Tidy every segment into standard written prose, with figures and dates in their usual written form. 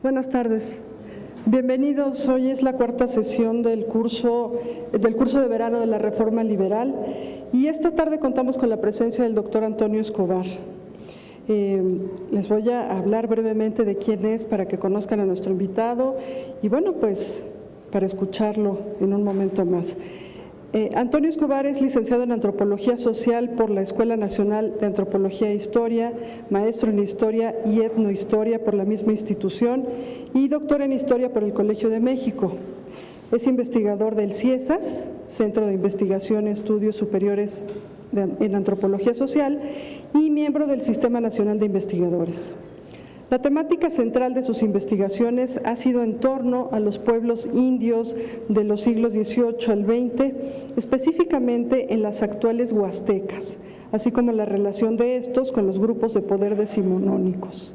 Buenas tardes. Bienvenidos. Hoy es la cuarta sesión del curso de verano de la Reforma Liberal y esta tarde contamos con la presencia del doctor Antonio Escobar. Les voy a hablar brevemente de quién es para que conozcan a nuestro invitado y bueno, pues para escucharlo en un momento más. Antonio Escobar es licenciado en Antropología Social por la Escuela Nacional de Antropología e Historia, maestro en Historia y Etnohistoria por la misma institución y doctor en Historia por el Colegio de México. Es investigador del CIESAS, Centro de Investigación y Estudios Superiores en Antropología Social, y miembro del Sistema Nacional de Investigadores. La temática central de sus investigaciones ha sido en torno a los pueblos indios de los siglos XVIII al XX, específicamente en las actuales huastecas, así como la relación de estos con los grupos de poder decimonónicos.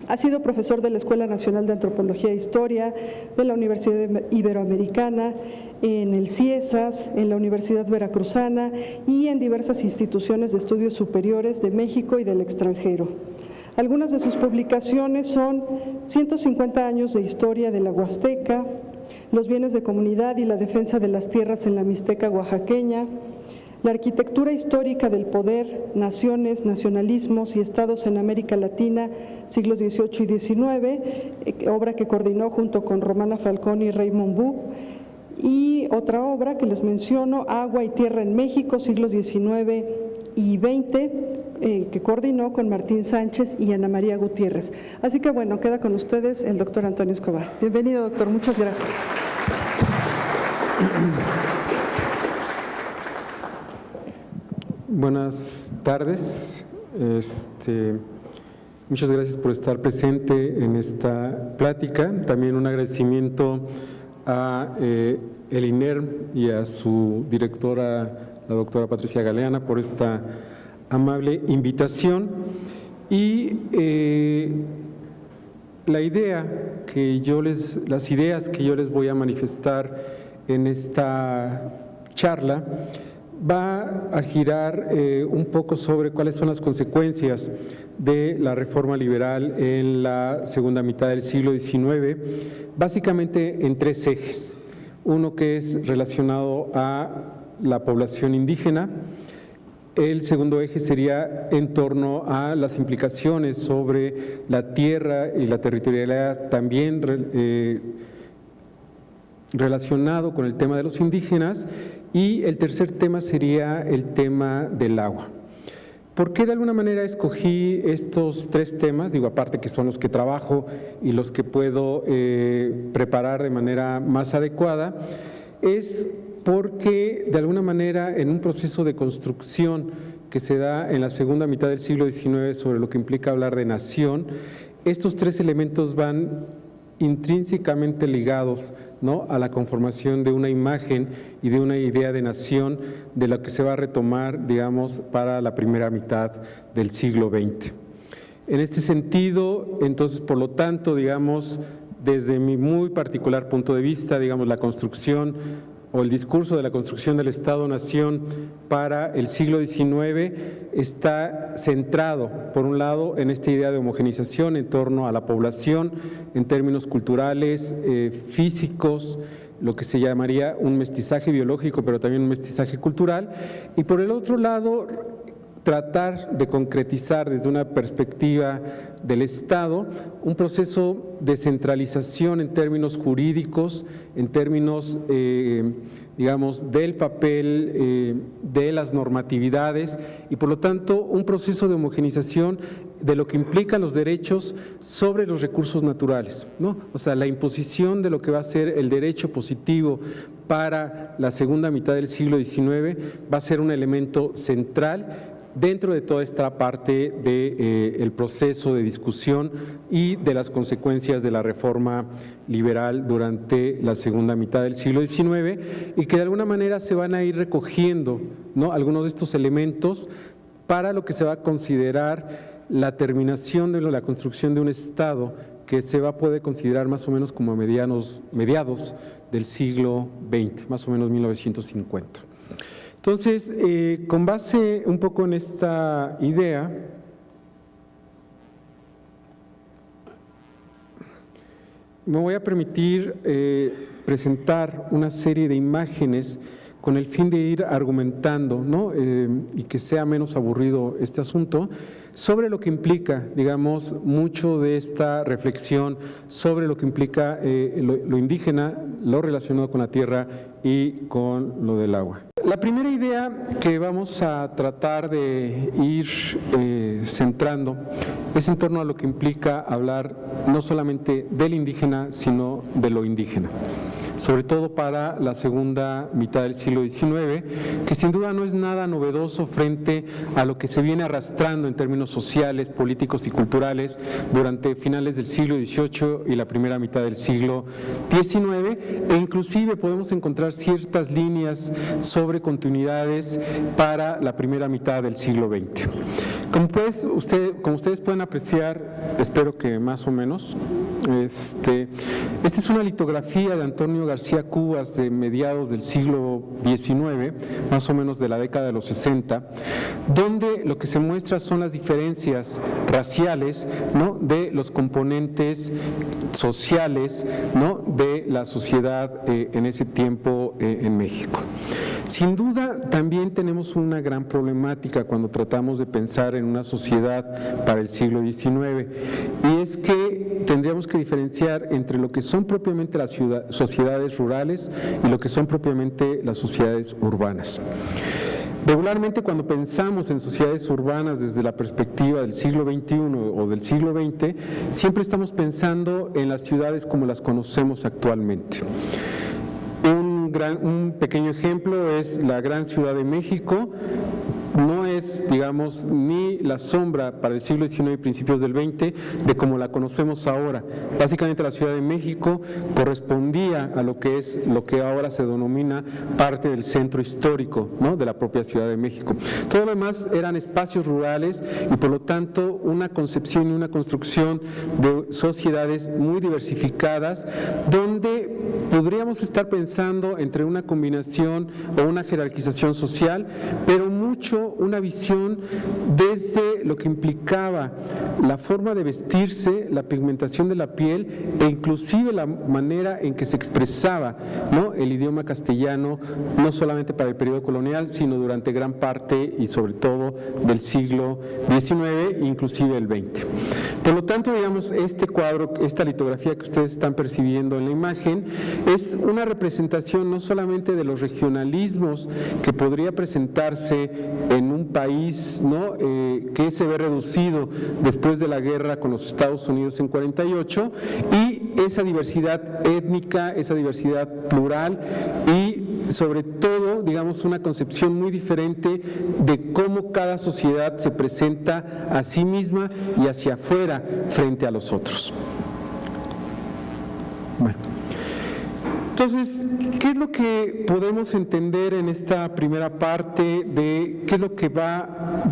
Ha sido profesor de la Escuela Nacional de Antropología e Historia, de la Universidad Iberoamericana, en el CIESAS, en la Universidad Veracruzana y en diversas instituciones de estudios superiores de México y del extranjero. Algunas de sus publicaciones son 150 años de historia de la Huasteca, los bienes de comunidad y la defensa de las tierras en la Mixteca oaxaqueña, la arquitectura histórica del poder, naciones, nacionalismos y estados en América Latina, siglos XVIII y XIX, obra que coordinó junto con Romana Falcón y Raymond Bu, y otra obra que les menciono, Agua y Tierra en México, siglos XIX y XX, que coordinó con Martín Sánchez y Ana María Gutiérrez. Así que bueno, queda con ustedes el doctor Antonio Escobar. Bienvenido, doctor, muchas gracias. Buenas tardes. Muchas gracias por estar presente en esta plática. También un agradecimiento a el INERM y a su directora, la doctora Patricia Galeana, por esta amable invitación. Y las ideas que yo les voy a manifestar en esta charla va a girar un poco sobre cuáles son las consecuencias de la reforma liberal en la segunda mitad del siglo XIX, básicamente en tres ejes. Uno que es relacionado a la población indígena. El segundo eje sería en torno a las implicaciones sobre la tierra y la territorialidad, también relacionado con el tema de los indígenas. Y el tercer tema sería el tema del agua. ¿Por qué de alguna manera escogí estos tres temas? Digo, aparte que son los que trabajo y los que puedo preparar de manera más adecuada, es porque de alguna manera en un proceso de construcción que se da en la segunda mitad del siglo XIX sobre lo que implica hablar de nación, estos tres elementos van intrínsecamente ligados, ¿no?, a la conformación de una imagen y de una idea de nación de la que se va a retomar, digamos, para la primera mitad del siglo XX. En este sentido, entonces, por lo tanto, digamos, desde mi muy particular punto de vista, digamos, la construcción o el discurso de la construcción del Estado-Nación para el siglo XIX está centrado, por un lado, en esta idea de homogenización en torno a la población, en términos culturales, físicos, lo que se llamaría un mestizaje biológico, pero también un mestizaje cultural, y por el otro lado, tratar de concretizar desde una perspectiva del Estado un proceso de centralización en términos jurídicos, en términos, digamos, del papel de las normatividades y por lo tanto un proceso de homogenización de lo que implican los derechos sobre los recursos naturales, ¿no? O sea, la imposición de lo que va a ser el derecho positivo para la segunda mitad del siglo XIX va a ser un elemento central dentro de toda esta parte del proceso de discusión y de las consecuencias de la reforma liberal durante la segunda mitad del siglo XIX y que de alguna manera se van a ir recogiendo, ¿no?, algunos de estos elementos para lo que se va a considerar la terminación de la construcción de un Estado que se va a poder considerar más o menos como a mediados del siglo XX, más o menos 1950. Entonces, con base un poco en esta idea, me voy a permitir presentar una serie de imágenes con el fin de ir argumentando, ¿no? Y que sea menos aburrido este asunto, sobre lo que implica, digamos, mucho de esta reflexión sobre lo que implica lo indígena, lo relacionado con la tierra y con lo del agua. La primera idea que vamos a tratar de ir centrando es en torno a lo que implica hablar no solamente del indígena, sino de lo indígena, sobre todo para la segunda mitad del siglo XIX, que sin duda no es nada novedoso frente a lo que se viene arrastrando en términos sociales, políticos y culturales durante finales del siglo XVIII y la primera mitad del siglo XIX, e inclusive podemos encontrar ciertas líneas sobre continuidades para la primera mitad del siglo XX. Como ustedes pueden apreciar, espero que más o menos, esta es una litografía de Antonio García Cubas de mediados del siglo XIX, más o menos de la década de los 60, donde lo que se muestra son las diferencias raciales, ¿no?, de los componentes sociales, ¿no?, de la sociedad en ese tiempo en México. Sin duda, también tenemos una gran problemática cuando tratamos de pensar en una sociedad para el siglo XIX, y es que tendríamos que diferenciar entre lo que son propiamente las sociedades rurales y lo que son propiamente las sociedades urbanas. Regularmente, cuando pensamos en sociedades urbanas desde la perspectiva del siglo XXI o del siglo XX, siempre estamos pensando en las ciudades como las conocemos actualmente. Un pequeño ejemplo es la Gran Ciudad de México. No es, digamos, ni la sombra para el siglo XIX y principios del XX de como la conocemos ahora. Básicamente la Ciudad de México correspondía a lo que ahora se denomina parte del centro histórico, ¿no?, de la propia Ciudad de México. Todo lo demás eran espacios rurales y por lo tanto una concepción y una construcción de sociedades muy diversificadas, donde podríamos estar pensando entre una combinación o una jerarquización social, pero mucho una visión desde lo que implicaba la forma de vestirse, la pigmentación de la piel e inclusive la manera en que se expresaba, ¿no?, el idioma castellano, no solamente para el periodo colonial, sino durante gran parte y sobre todo del siglo XIX, inclusive el XX. Por lo tanto, digamos, este cuadro, esta litografía que ustedes están percibiendo en la imagen, es una representación no solamente de los regionalismos que podría presentarse en un país, ¿no?, que se ve reducido después de la guerra con los Estados Unidos en 48, y esa diversidad étnica, esa diversidad plural y sobre todo, digamos, una concepción muy diferente de cómo cada sociedad se presenta a sí misma y hacia afuera frente a los otros. Bueno. Entonces, ¿qué es lo que podemos entender en esta primera parte de qué es lo que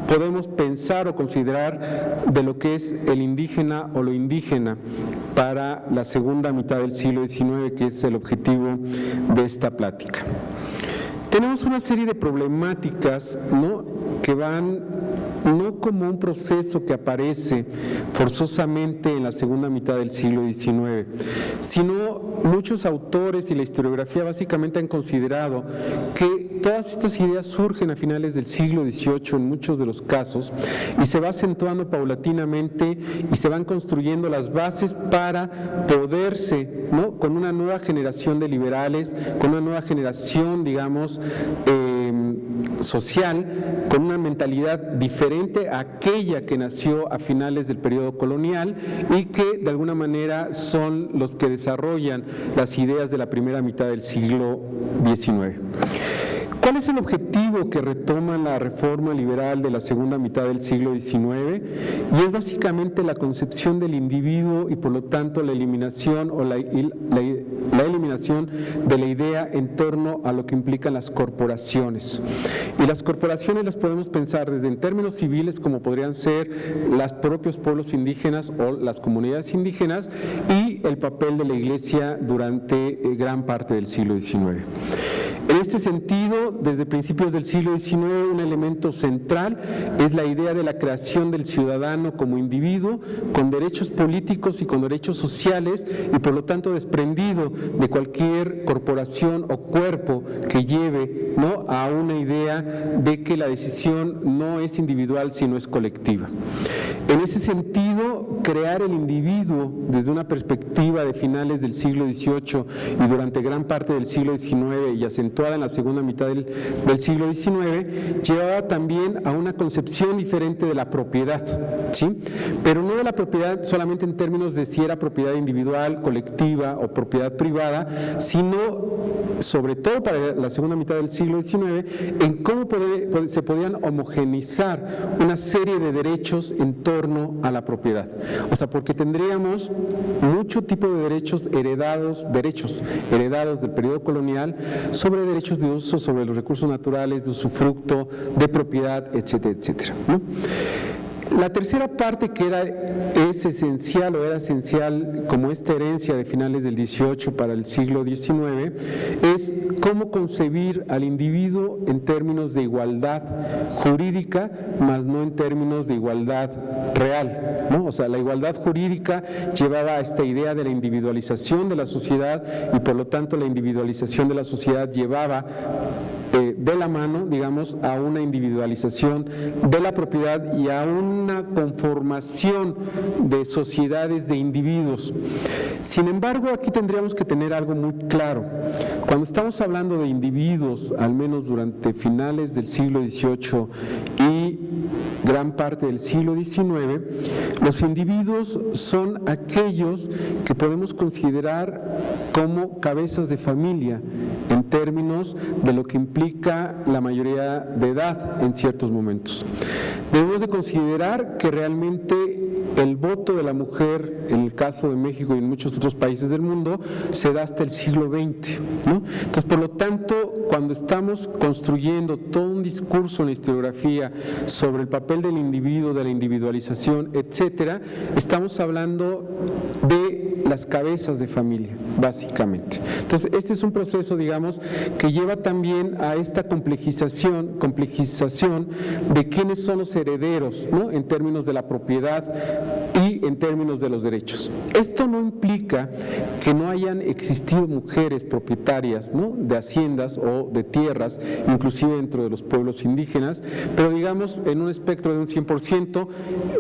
podemos pensar o considerar de lo que es el indígena o lo indígena para la segunda mitad del siglo XIX, que es el objetivo de esta plática? Tenemos una serie de problemáticas, ¿no?, que van no como un proceso que aparece forzosamente en la segunda mitad del siglo XIX, sino muchos autores y la historiografía básicamente han considerado que todas estas ideas surgen a finales del siglo XVIII en muchos de los casos y se va acentuando paulatinamente y se van construyendo las bases para poderse, ¿no?, con una nueva generación de liberales, con una nueva generación, digamos, social, con una mentalidad diferente a aquella que nació a finales del periodo colonial y que de alguna manera son los que desarrollan las ideas de la primera mitad del siglo XIX. ¿Cuál es el objetivo que retoma la reforma liberal de la segunda mitad del siglo XIX? Y es básicamente la concepción del individuo y por lo tanto la eliminación o la eliminación de la idea en torno a lo que implican las corporaciones. Y las corporaciones las podemos pensar desde en términos civiles, como podrían ser los propios pueblos indígenas o las comunidades indígenas, y el papel de la Iglesia durante gran parte del siglo XIX. En este sentido, desde principios del siglo XIX, un elemento central es la idea de la creación del ciudadano como individuo, con derechos políticos y con derechos sociales, y por lo tanto desprendido de cualquier corporación o cuerpo que lleve, ¿no?, a una idea de que la decisión no es individual sino es colectiva. En ese sentido, crear el individuo desde una perspectiva de finales del siglo XVIII y durante gran parte del siglo XIX y acentuada en la segunda mitad del siglo XIX, llevaba también a una concepción diferente de la propiedad, ¿sí? Pero no de la propiedad solamente en términos de si era propiedad individual, colectiva o propiedad privada, sino sobre todo para la segunda mitad del siglo XIX, en cómo se podían homogeneizar una serie de derechos en torno a la propiedad. O sea, porque tendríamos mucho tipo de derechos heredados del periodo colonial, sobre derechos de uso, sobre los recursos naturales, de usufructo, de propiedad, etcétera, etcétera, ¿no? La tercera parte que era esencial como esta herencia de finales del XVIII para el siglo XIX es cómo concebir al individuo en términos de igualdad jurídica, más no en términos de igualdad real, ¿no? O sea, la igualdad jurídica llevaba a esta idea de la individualización de la sociedad y por lo tanto la individualización de la sociedad llevaba de la mano, digamos, a una individualización de la propiedad y a una conformación de sociedades de individuos. Sin embargo, aquí tendríamos que tener algo muy claro. Cuando estamos hablando de individuos, al menos durante finales del siglo XVIII y gran parte del siglo XIX, los individuos son aquellos que podemos considerar como cabezas de familia en términos de lo que implica la mayoría de edad en ciertos momentos. Debemos de considerar que realmente el voto de la mujer, en el caso de México y en muchos otros países del mundo, se da hasta el siglo XX, ¿no? Entonces, por lo tanto, cuando estamos construyendo todo un discurso en la historiografía sobre el papel del individuo, de la individualización, etcétera, estamos hablando de las cabezas de familia, básicamente. Entonces, este es un proceso, digamos, que lleva también a esta complejización de quiénes son los herederos, ¿no?, en términos de la propiedad y en términos de los derechos. Esto no implica que no hayan existido mujeres propietarias, ¿no?, de haciendas o de tierras, inclusive dentro de los pueblos indígenas, pero digamos en un espectro de un 100%,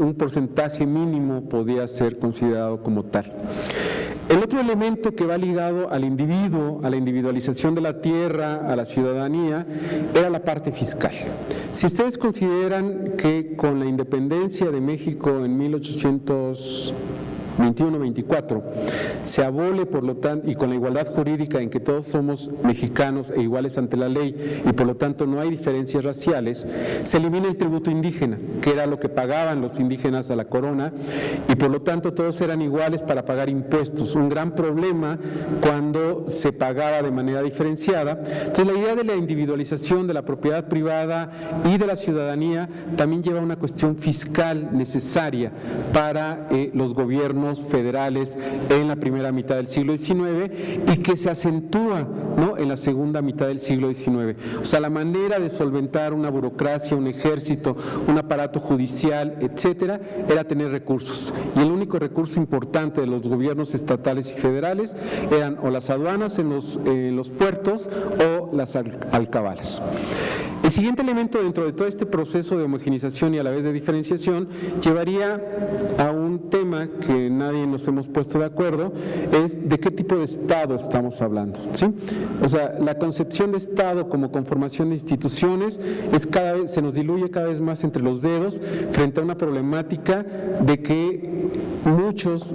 un porcentaje mínimo podía ser considerado como tal. El otro elemento que va ligado al individuo, a la individualización de la tierra, a la ciudadanía, era la parte fiscal. Si ustedes consideran que con la independencia de México en 1821-24 se abole, por lo tanto, y con la igualdad jurídica en que todos somos mexicanos e iguales ante la ley y por lo tanto no hay diferencias raciales, se elimina el tributo indígena, que era lo que pagaban los indígenas a la corona, y por lo tanto todos eran iguales para pagar impuestos, un gran problema cuando se pagaba de manera diferenciada. Entonces la idea de la individualización de la propiedad privada y de la ciudadanía también lleva a una cuestión fiscal necesaria para los gobiernos federales en la primera mitad del siglo XIX y que se acentúa, ¿no?, en la segunda mitad del siglo XIX. O sea, la manera de solventar una burocracia, un ejército, un aparato judicial, etcétera, era tener recursos. Y el único recurso importante de los gobiernos estatales y federales eran o las aduanas en los puertos o las alcabalas. El siguiente elemento dentro de todo este proceso de homogeneización y a la vez de diferenciación llevaría a un tema que nadie nos hemos puesto de acuerdo, es de qué tipo de Estado estamos hablando, ¿sí? O sea, la concepción de Estado como conformación de instituciones se nos diluye cada vez más entre los dedos frente a una problemática de que muchos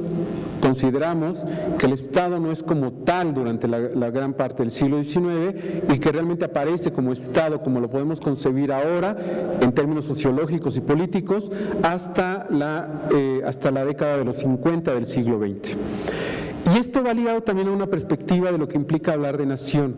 consideramos que el Estado no es como tal durante la gran parte del siglo XIX y que realmente aparece como Estado, como lo podemos concebir ahora, en términos sociológicos y políticos, hasta la década de los 50 del siglo XX. Y esto va ligado también a una perspectiva de lo que implica hablar de nación.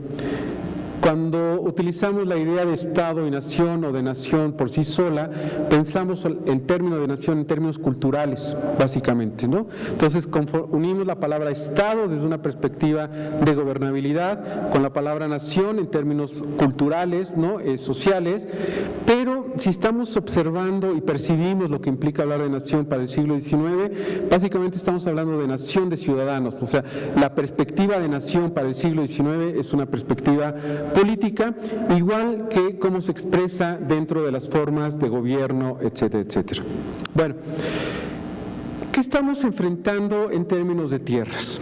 Cuando utilizamos la idea de Estado y nación o de nación por sí sola, pensamos en términos de nación en términos culturales, básicamente, ¿no? Entonces, unimos la palabra Estado desde una perspectiva de gobernabilidad con la palabra nación en términos culturales, ¿no? Sociales, pero si estamos observando y percibimos lo que implica hablar de nación para el siglo XIX, básicamente estamos hablando de nación de ciudadanos, o sea, la perspectiva de nación para el siglo XIX es una perspectiva política, igual que cómo se expresa dentro de las formas de gobierno, etcétera, etcétera. Bueno, ¿qué estamos enfrentando en términos de tierras?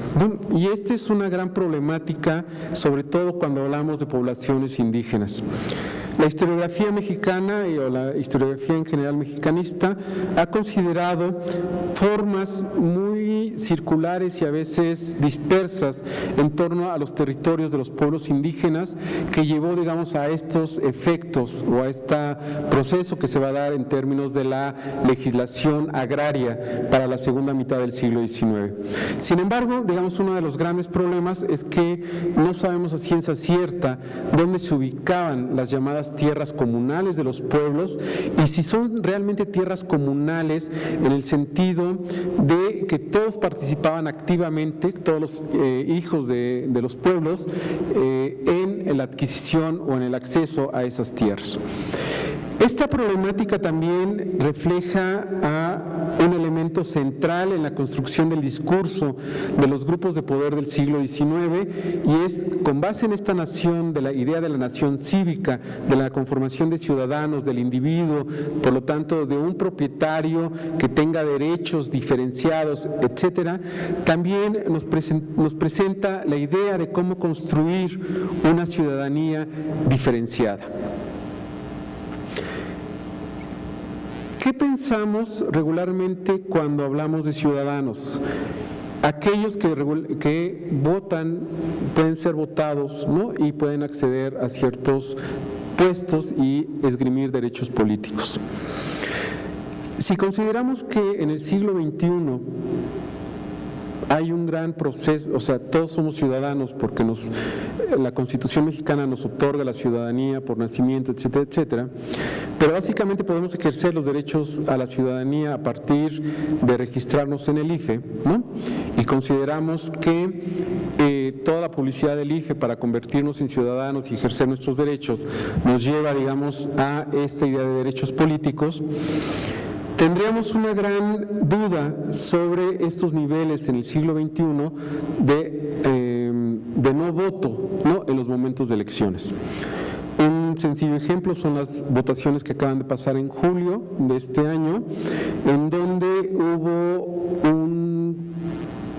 Y esta es una gran problemática, sobre todo cuando hablamos de poblaciones indígenas. La historiografía mexicana o la historiografía en general mexicanista ha considerado formas muy circulares y a veces dispersas en torno a los territorios de los pueblos indígenas que llevó, digamos, a estos efectos o a este proceso que se va a dar en términos de la legislación agraria para la segunda mitad del siglo XIX. Sin embargo, digamos, uno de los grandes problemas es que no sabemos a ciencia cierta dónde se ubicaban las llamadas tierras comunales de los pueblos y si son realmente tierras comunales en el sentido de que todos participaban activamente, todos los hijos de los pueblos, en la adquisición o en el acceso a esas tierras. Esta problemática también refleja a un elemento central en la construcción del discurso de los grupos de poder del siglo XIX y es, con base en esta nación, de la idea de la nación cívica, de la conformación de ciudadanos, del individuo, por lo tanto de un propietario que tenga derechos diferenciados, etcétera, también nos presenta la idea de cómo construir una ciudadanía diferenciada. ¿Qué pensamos regularmente cuando hablamos de ciudadanos? Aquellos que votan, pueden ser votados, ¿no? Y pueden acceder a ciertos puestos y esgrimir derechos políticos. Si consideramos que en el siglo XXI hay un gran proceso, o sea, todos somos ciudadanos porque la Constitución mexicana nos otorga la ciudadanía por nacimiento, etcétera, etcétera, pero básicamente podemos ejercer los derechos a la ciudadanía a partir de registrarnos en el IFE, ¿no? Y consideramos que toda la publicidad del IFE para convertirnos en ciudadanos y ejercer nuestros derechos nos lleva, digamos, a esta idea de derechos políticos. Tendríamos una gran duda sobre estos niveles en el siglo XXI de no voto, ¿no? En los momentos de elecciones. Un sencillo ejemplo son las votaciones que acaban de pasar en julio de este año, en donde hubo un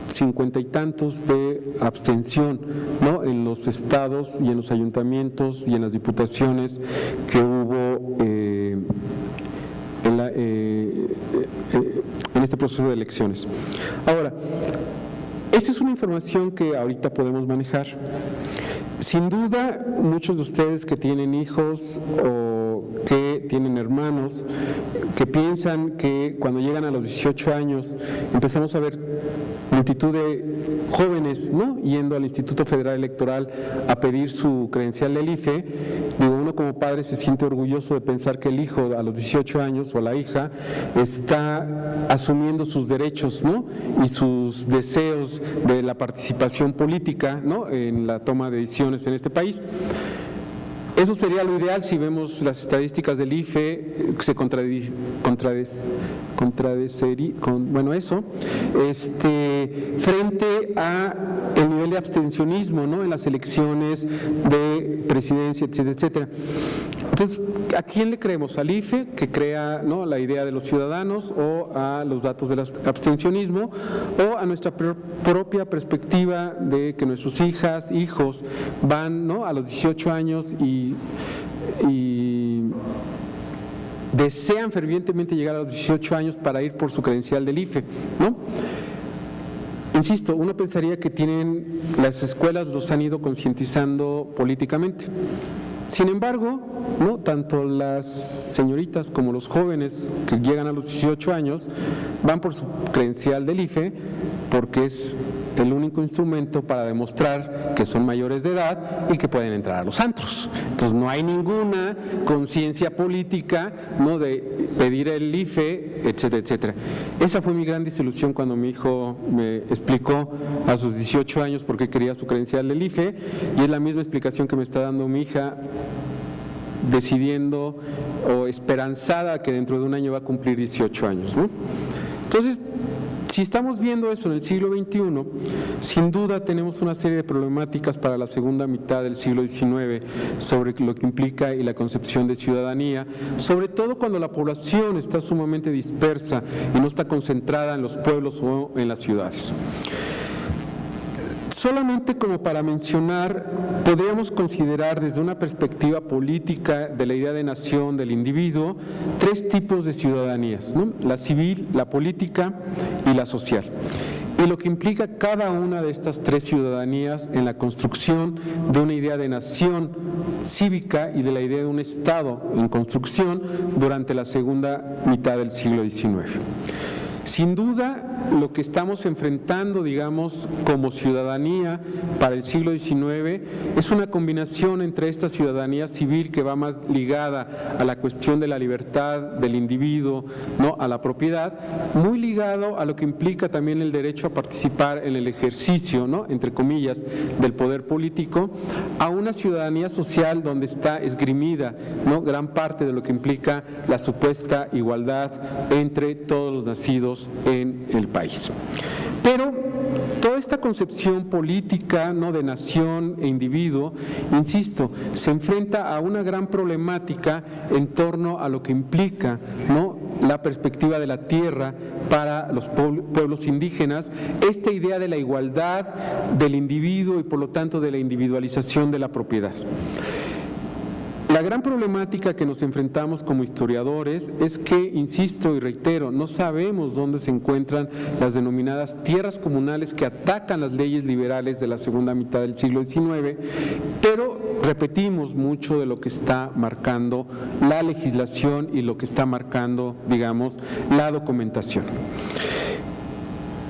50 y tantos de abstención, ¿no? En los estados y en los ayuntamientos y en las diputaciones que hubo en este proceso de elecciones. Ahora, esta es una información que ahorita podemos manejar. Sin duda, muchos de ustedes que tienen hijos o que tienen hermanos, que piensan que cuando llegan a los 18 años empezamos a ver multitud de jóvenes, ¿no? Yendo al Instituto Federal Electoral a pedir su credencial del IFE. Digo, uno como padre se siente orgulloso de pensar que el hijo a los 18 años o la hija está asumiendo sus derechos, ¿no? Y sus deseos de la participación política, ¿no? En la toma de decisiones en este país. Eso sería lo ideal si vemos las estadísticas del IFE, se frente a el nivel de abstencionismo, ¿no? En las elecciones de presidencia, etcétera, etcétera. Entonces, ¿a quién le creemos? ¿Al IFE, que crea, ¿no? La idea de los ciudadanos, o a los datos del abstencionismo, o a nuestra propia perspectiva de que nuestros hijos van, ¿no? A los 18 años y desean fervientemente llegar a los 18 años para ir por su credencial del IFE, ¿no? Insisto, uno pensaría que las escuelas los han ido concientizando políticamente. Sin embargo, ¿no?, tanto las señoritas como los jóvenes que llegan a los 18 años van por su credencial del IFE porque es el único instrumento para demostrar que son mayores de edad y que pueden entrar a los antros. Entonces no hay ninguna conciencia política, ¿no?, de pedir el IFE, etcétera, etcétera. Esa fue mi gran desilusión cuando mi hijo me explicó a sus 18 años por qué quería su credencial del IFE, y es la misma explicación que me está dando mi hija, decidiendo o esperanzada que dentro de un año va a cumplir 18 años, ¿no? Entonces, si estamos viendo eso en el siglo XXI, sin duda tenemos una serie de problemáticas para la segunda mitad del siglo XIX sobre lo que implica y la concepción de ciudadanía, sobre todo cuando la población está sumamente dispersa y no está concentrada en los pueblos o en las ciudades. Solamente como para mencionar, podríamos considerar desde una perspectiva política de la idea de nación del individuo, tres tipos de ciudadanías, ¿no? La civil, la política y la social. Y lo que implica cada una de estas tres ciudadanías en la construcción de una idea de nación cívica y de la idea de un Estado en construcción durante la segunda mitad del siglo XIX. Sin duda, lo que estamos enfrentando, digamos, como ciudadanía para el siglo XIX es una combinación entre esta ciudadanía civil que va más ligada a la cuestión de la libertad del individuo, ¿no?, a la propiedad, muy ligado a lo que implica también el derecho a participar en el ejercicio, ¿no?, entre comillas, del poder político, a una ciudadanía social donde está esgrimida, ¿no?, gran parte de lo que implica la supuesta igualdad entre todos los nacidos en el país. Pero toda esta concepción política, ¿no?, de nación e individuo, insisto, se enfrenta a una gran problemática en torno a lo que implica, ¿no?, la perspectiva de la tierra para los pueblos indígenas, esta idea de la igualdad del individuo y por lo tanto de la individualización de la propiedad. La gran problemática que nos enfrentamos como historiadores es que, insisto y reitero, no sabemos dónde se encuentran las denominadas tierras comunales que atacan las leyes liberales de la segunda mitad del siglo XIX, pero repetimos mucho de lo que está marcando la legislación y lo que está marcando, digamos, la documentación.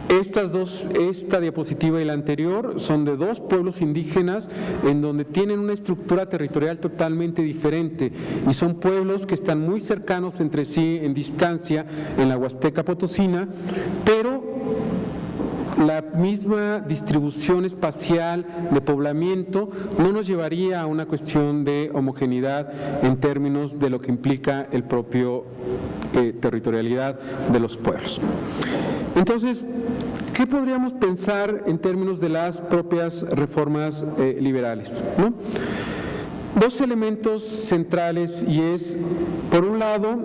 Esta diapositiva y la anterior son de dos pueblos indígenas en donde tienen una estructura territorial totalmente diferente y son pueblos que están muy cercanos entre sí en distancia en la Huasteca Potosina, pero la misma distribución espacial de poblamiento no nos llevaría a una cuestión de homogeneidad en términos de lo que implica el propio territorialidad de los pueblos. Entonces, ¿qué podríamos pensar en términos de las propias reformas liberales, ¿no? Dos elementos centrales, y es, por un lado,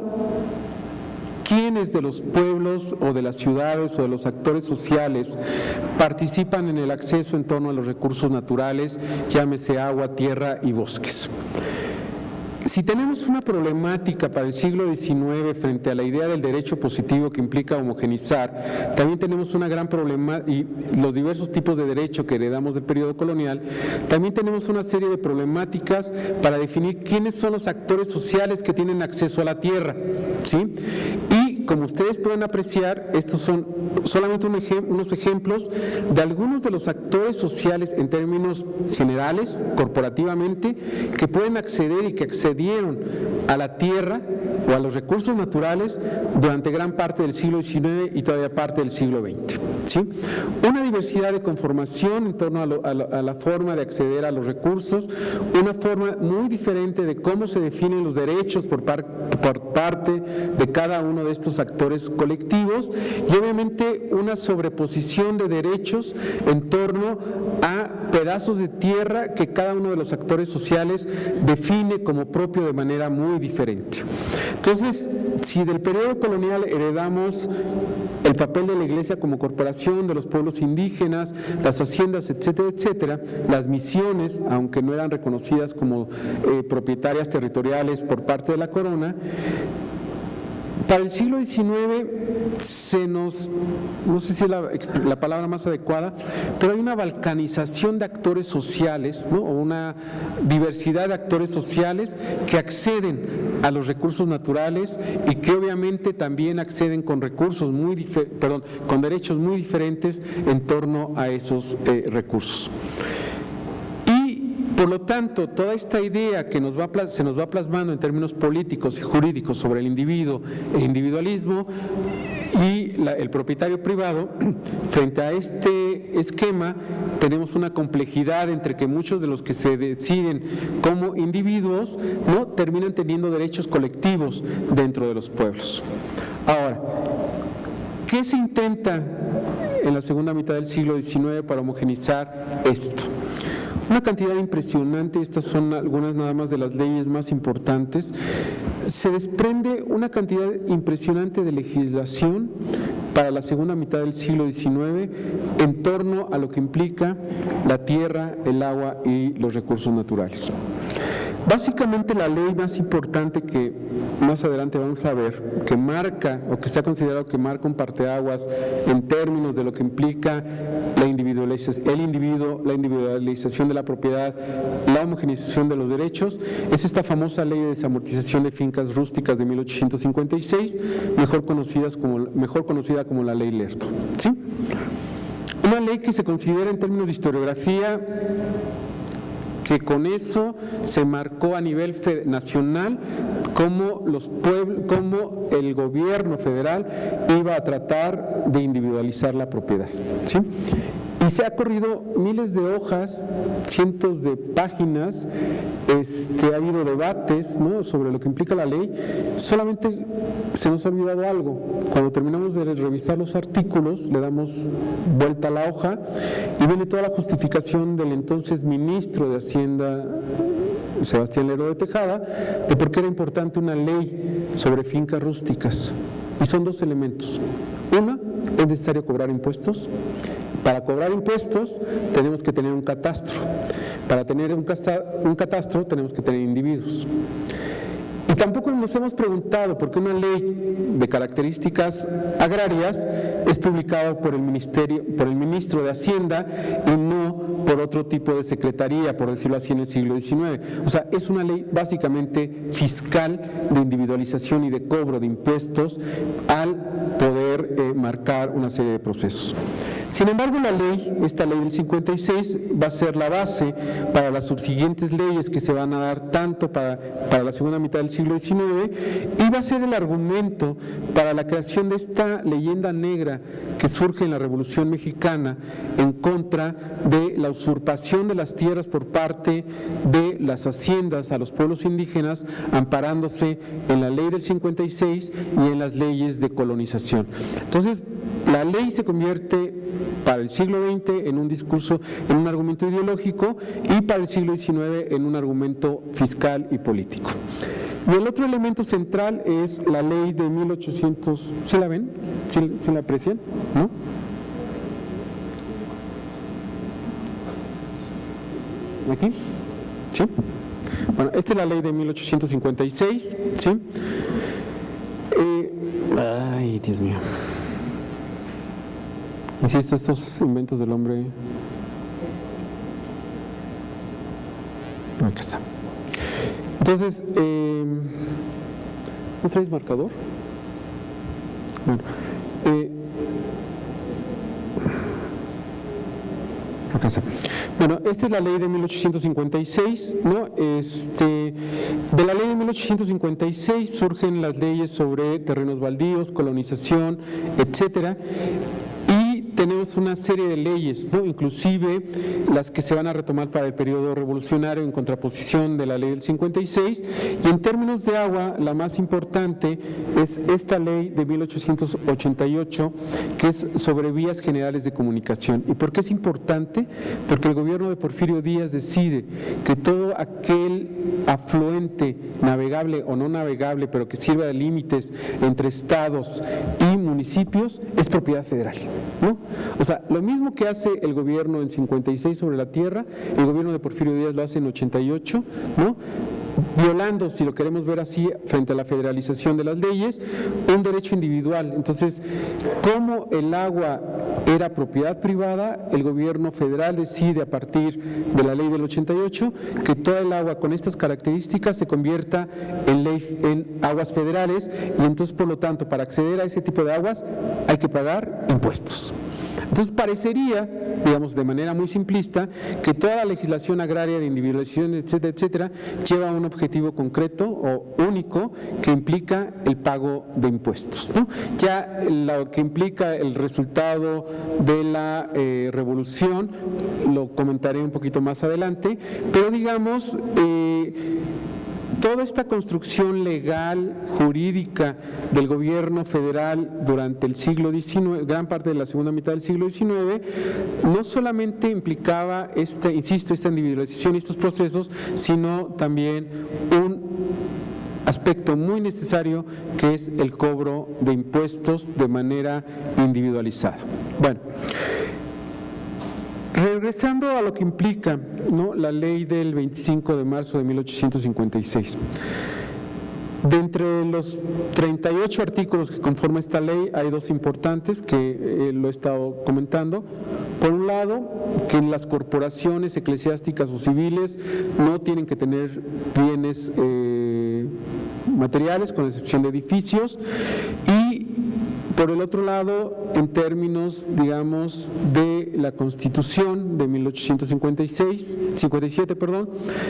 quiénes de los pueblos o de las ciudades o de los actores sociales participan en el acceso en torno a los recursos naturales, llámese agua, tierra y bosques. Si tenemos una problemática para el siglo XIX frente a la idea del derecho positivo que implica homogenizar, también tenemos una gran problema, y los diversos tipos de derecho que heredamos del periodo colonial, también tenemos una serie de problemáticas para definir quiénes son los actores sociales que tienen acceso a la tierra, ¿sí? Y como ustedes pueden apreciar, estos son solamente unos ejemplos de algunos de los actores sociales en términos generales, corporativamente, que pueden acceder y que accedieron a la tierra o a los recursos naturales durante gran parte del siglo XIX y todavía parte del siglo XX, ¿sí? Una diversidad de conformación en torno a la forma de acceder a los recursos, una forma muy diferente de cómo se definen los derechos por parte de cada uno de estos actores colectivos y obviamente una sobreposición de derechos en torno a pedazos de tierra que cada uno de los actores sociales define como propio de manera muy diferente. Entonces, si del periodo colonial heredamos el papel de la Iglesia como corporación de los pueblos indígenas, las haciendas, etcétera, etcétera, las misiones, aunque no eran reconocidas como propietarias territoriales por parte de la corona, Para el siglo XIX se nos, no sé si es la palabra más adecuada, pero hay una balcanización de actores sociales, ¿no? O una diversidad de actores sociales que acceden a los recursos naturales y que obviamente también acceden con recursos con derechos muy diferentes en torno a esos recursos. Por lo tanto, toda esta idea que se nos va plasmando en términos políticos y jurídicos sobre el individuo, el individualismo y el propietario privado, frente a este esquema tenemos una complejidad entre que muchos de los que se deciden como individuos no terminan teniendo derechos colectivos dentro de los pueblos. Ahora, ¿qué se intenta en la segunda mitad del siglo XIX para homogeneizar esto? Una cantidad impresionante, estas son algunas nada más de las leyes más importantes. Se desprende una cantidad impresionante de legislación para la segunda mitad del siglo XIX en torno a lo que implica la tierra, el agua y los recursos naturales. Básicamente la ley más importante que más adelante vamos a ver, que marca o que se ha considerado que marca un parteaguas en términos de lo que implica la individualización de la propiedad, la homogeneización de los derechos, es esta famosa ley de desamortización de fincas rústicas de 1856, mejor conocida como la ley Lerdo, ¿sí? Una ley que se considera en términos de historiografía que con eso se marcó a nivel nacional cómo el gobierno federal iba a tratar de individualizar la propiedad, ¿sí? Y se ha corrido miles de hojas, cientos de páginas, ha habido debates, ¿no?, sobre lo que implica la ley. Solamente se nos ha olvidado algo. Cuando terminamos de revisar los artículos, le damos vuelta a la hoja y viene toda la justificación del entonces ministro de Hacienda, Sebastián Lerdo de Tejada, de por qué era importante una ley sobre fincas rústicas. Y son dos elementos. Una, es necesario cobrar impuestos. Para cobrar impuestos tenemos que tener un catastro. Para tener un catastro tenemos que tener individuos. Y tampoco nos hemos preguntado por qué una ley de características agrarias es publicada por el ministro de Hacienda y no por otro tipo de secretaría, por decirlo así, en el siglo XIX. O sea, es una ley básicamente fiscal de individualización y de cobro de impuestos al poder marcar una serie de procesos. Sin embargo, esta ley del 56 va a ser la base para las subsiguientes leyes que se van a dar tanto para la segunda mitad del siglo XIX y va a ser el argumento para la creación de esta leyenda negra que surge en la Revolución Mexicana en contra de la usurpación de las tierras por parte de las haciendas a los pueblos indígenas, amparándose en la ley del 56 y en las leyes de colonización. Entonces, la ley se convierte para el siglo XX en un discurso, en un argumento ideológico, y para el siglo XIX en un argumento fiscal y político. Y el otro elemento central es la ley de 1800, ¿sí la ven? ¿Sí la aprecian? ¿No? ¿Aquí? ¿Sí? Bueno, esta es la ley de 1856, ¿sí? Ay, Dios mío. Insisto, estos inventos del hombre. Acá está. Entonces, ¿no traes marcador? Bueno, acá está. Bueno, esta es la ley de 1856, ¿no? De la ley de 1856 surgen las leyes sobre terrenos baldíos, colonización, etcétera. Tenemos una serie de leyes, ¿no?, inclusive las que se van a retomar para el periodo revolucionario en contraposición de la ley del 56, y en términos de agua la más importante es esta ley de 1888 que es sobre vías generales de comunicación. ¿Y por qué es importante? Porque el gobierno de Porfirio Díaz decide que todo aquel afluente navegable o no navegable, pero que sirva de límites entre estados y municipios, es propiedad federal, ¿no? O sea, lo mismo que hace el gobierno en 56 sobre la tierra, el gobierno de Porfirio Díaz lo hace en 88, ¿no? violando, si lo queremos ver así, frente a la federalización de las leyes, un derecho individual. Entonces, como el agua era propiedad privada, el gobierno federal decide a partir de la ley del 88 que toda el agua con estas características se convierta en aguas federales, y entonces, por lo tanto, para acceder a ese tipo de aguas hay que pagar impuestos. Entonces parecería, digamos de manera muy simplista, que toda la legislación agraria de individualización, etcétera, etcétera, lleva a un objetivo concreto o único que implica el pago de impuestos, ¿no? Ya lo que implica el resultado de la revolución lo comentaré un poquito más adelante, pero digamos, toda esta construcción legal, jurídica del gobierno federal durante el siglo XIX, gran parte de la segunda mitad del siglo XIX, no solamente implicaba esta individualización y estos procesos, sino también un aspecto muy necesario, que es el cobro de impuestos de manera individualizada. Bueno, regresando a lo que implica, ¿no?, la ley del 25 de marzo de 1856. De entre los 38 artículos que conforman esta ley, hay dos importantes que lo he estado comentando. Por un lado, que las corporaciones eclesiásticas o civiles no tienen que tener bienes materiales, con excepción de edificios, y por el otro lado, en términos, digamos, de la Constitución de 1857,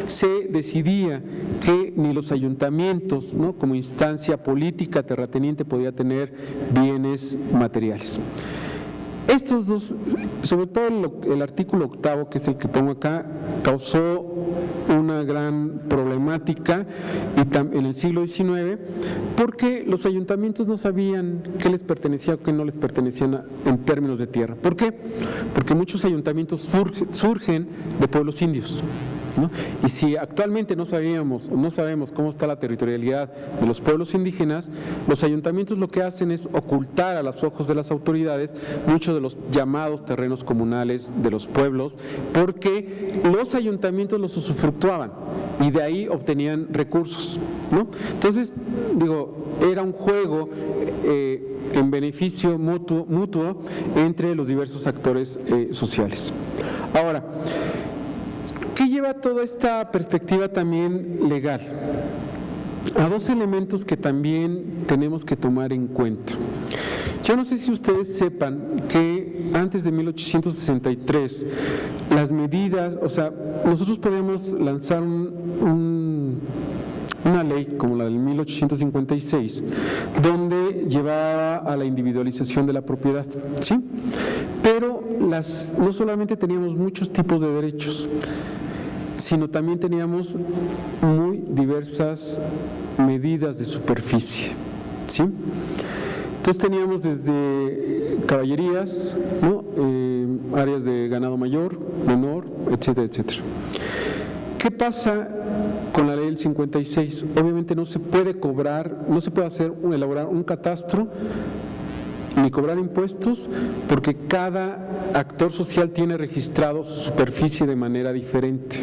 se decidía que ni los ayuntamientos, ¿no?, como instancia política terrateniente, podía tener bienes materiales. Estos dos, sobre todo el artículo 8, que es el que pongo acá, causó una gran problemática en el siglo XIX, porque los ayuntamientos no sabían qué les pertenecía o qué no les pertenecía en términos de tierra. ¿Por qué? Porque muchos ayuntamientos surgen de pueblos indios, ¿no? Y si actualmente no sabemos cómo está la territorialidad de los pueblos indígenas, los ayuntamientos lo que hacen es ocultar a los ojos de las autoridades muchos de los llamados terrenos comunales de los pueblos, porque los ayuntamientos los usufructuaban y de ahí obtenían recursos, ¿no? Entonces, era un juego en beneficio mutuo entre los diversos actores sociales. Ahora, ¿qué lleva toda esta perspectiva también legal? A dos elementos que también tenemos que tomar en cuenta. Yo no sé si ustedes sepan que antes de 1863 las medidas, o sea, nosotros podemos lanzar una ley como la del 1856, donde llevaba a la individualización de la propiedad, ¿sí? Pero no solamente teníamos muchos tipos de derechos, sino también teníamos muy diversas medidas de superficie, ¿sí? Entonces teníamos desde caballerías, ¿no?, áreas de ganado mayor, menor, etcétera, etcétera. ¿Qué pasa con la ley del 56? Obviamente no se puede elaborar un catastro ni cobrar impuestos, porque cada actor social tiene registrado su superficie de manera diferente.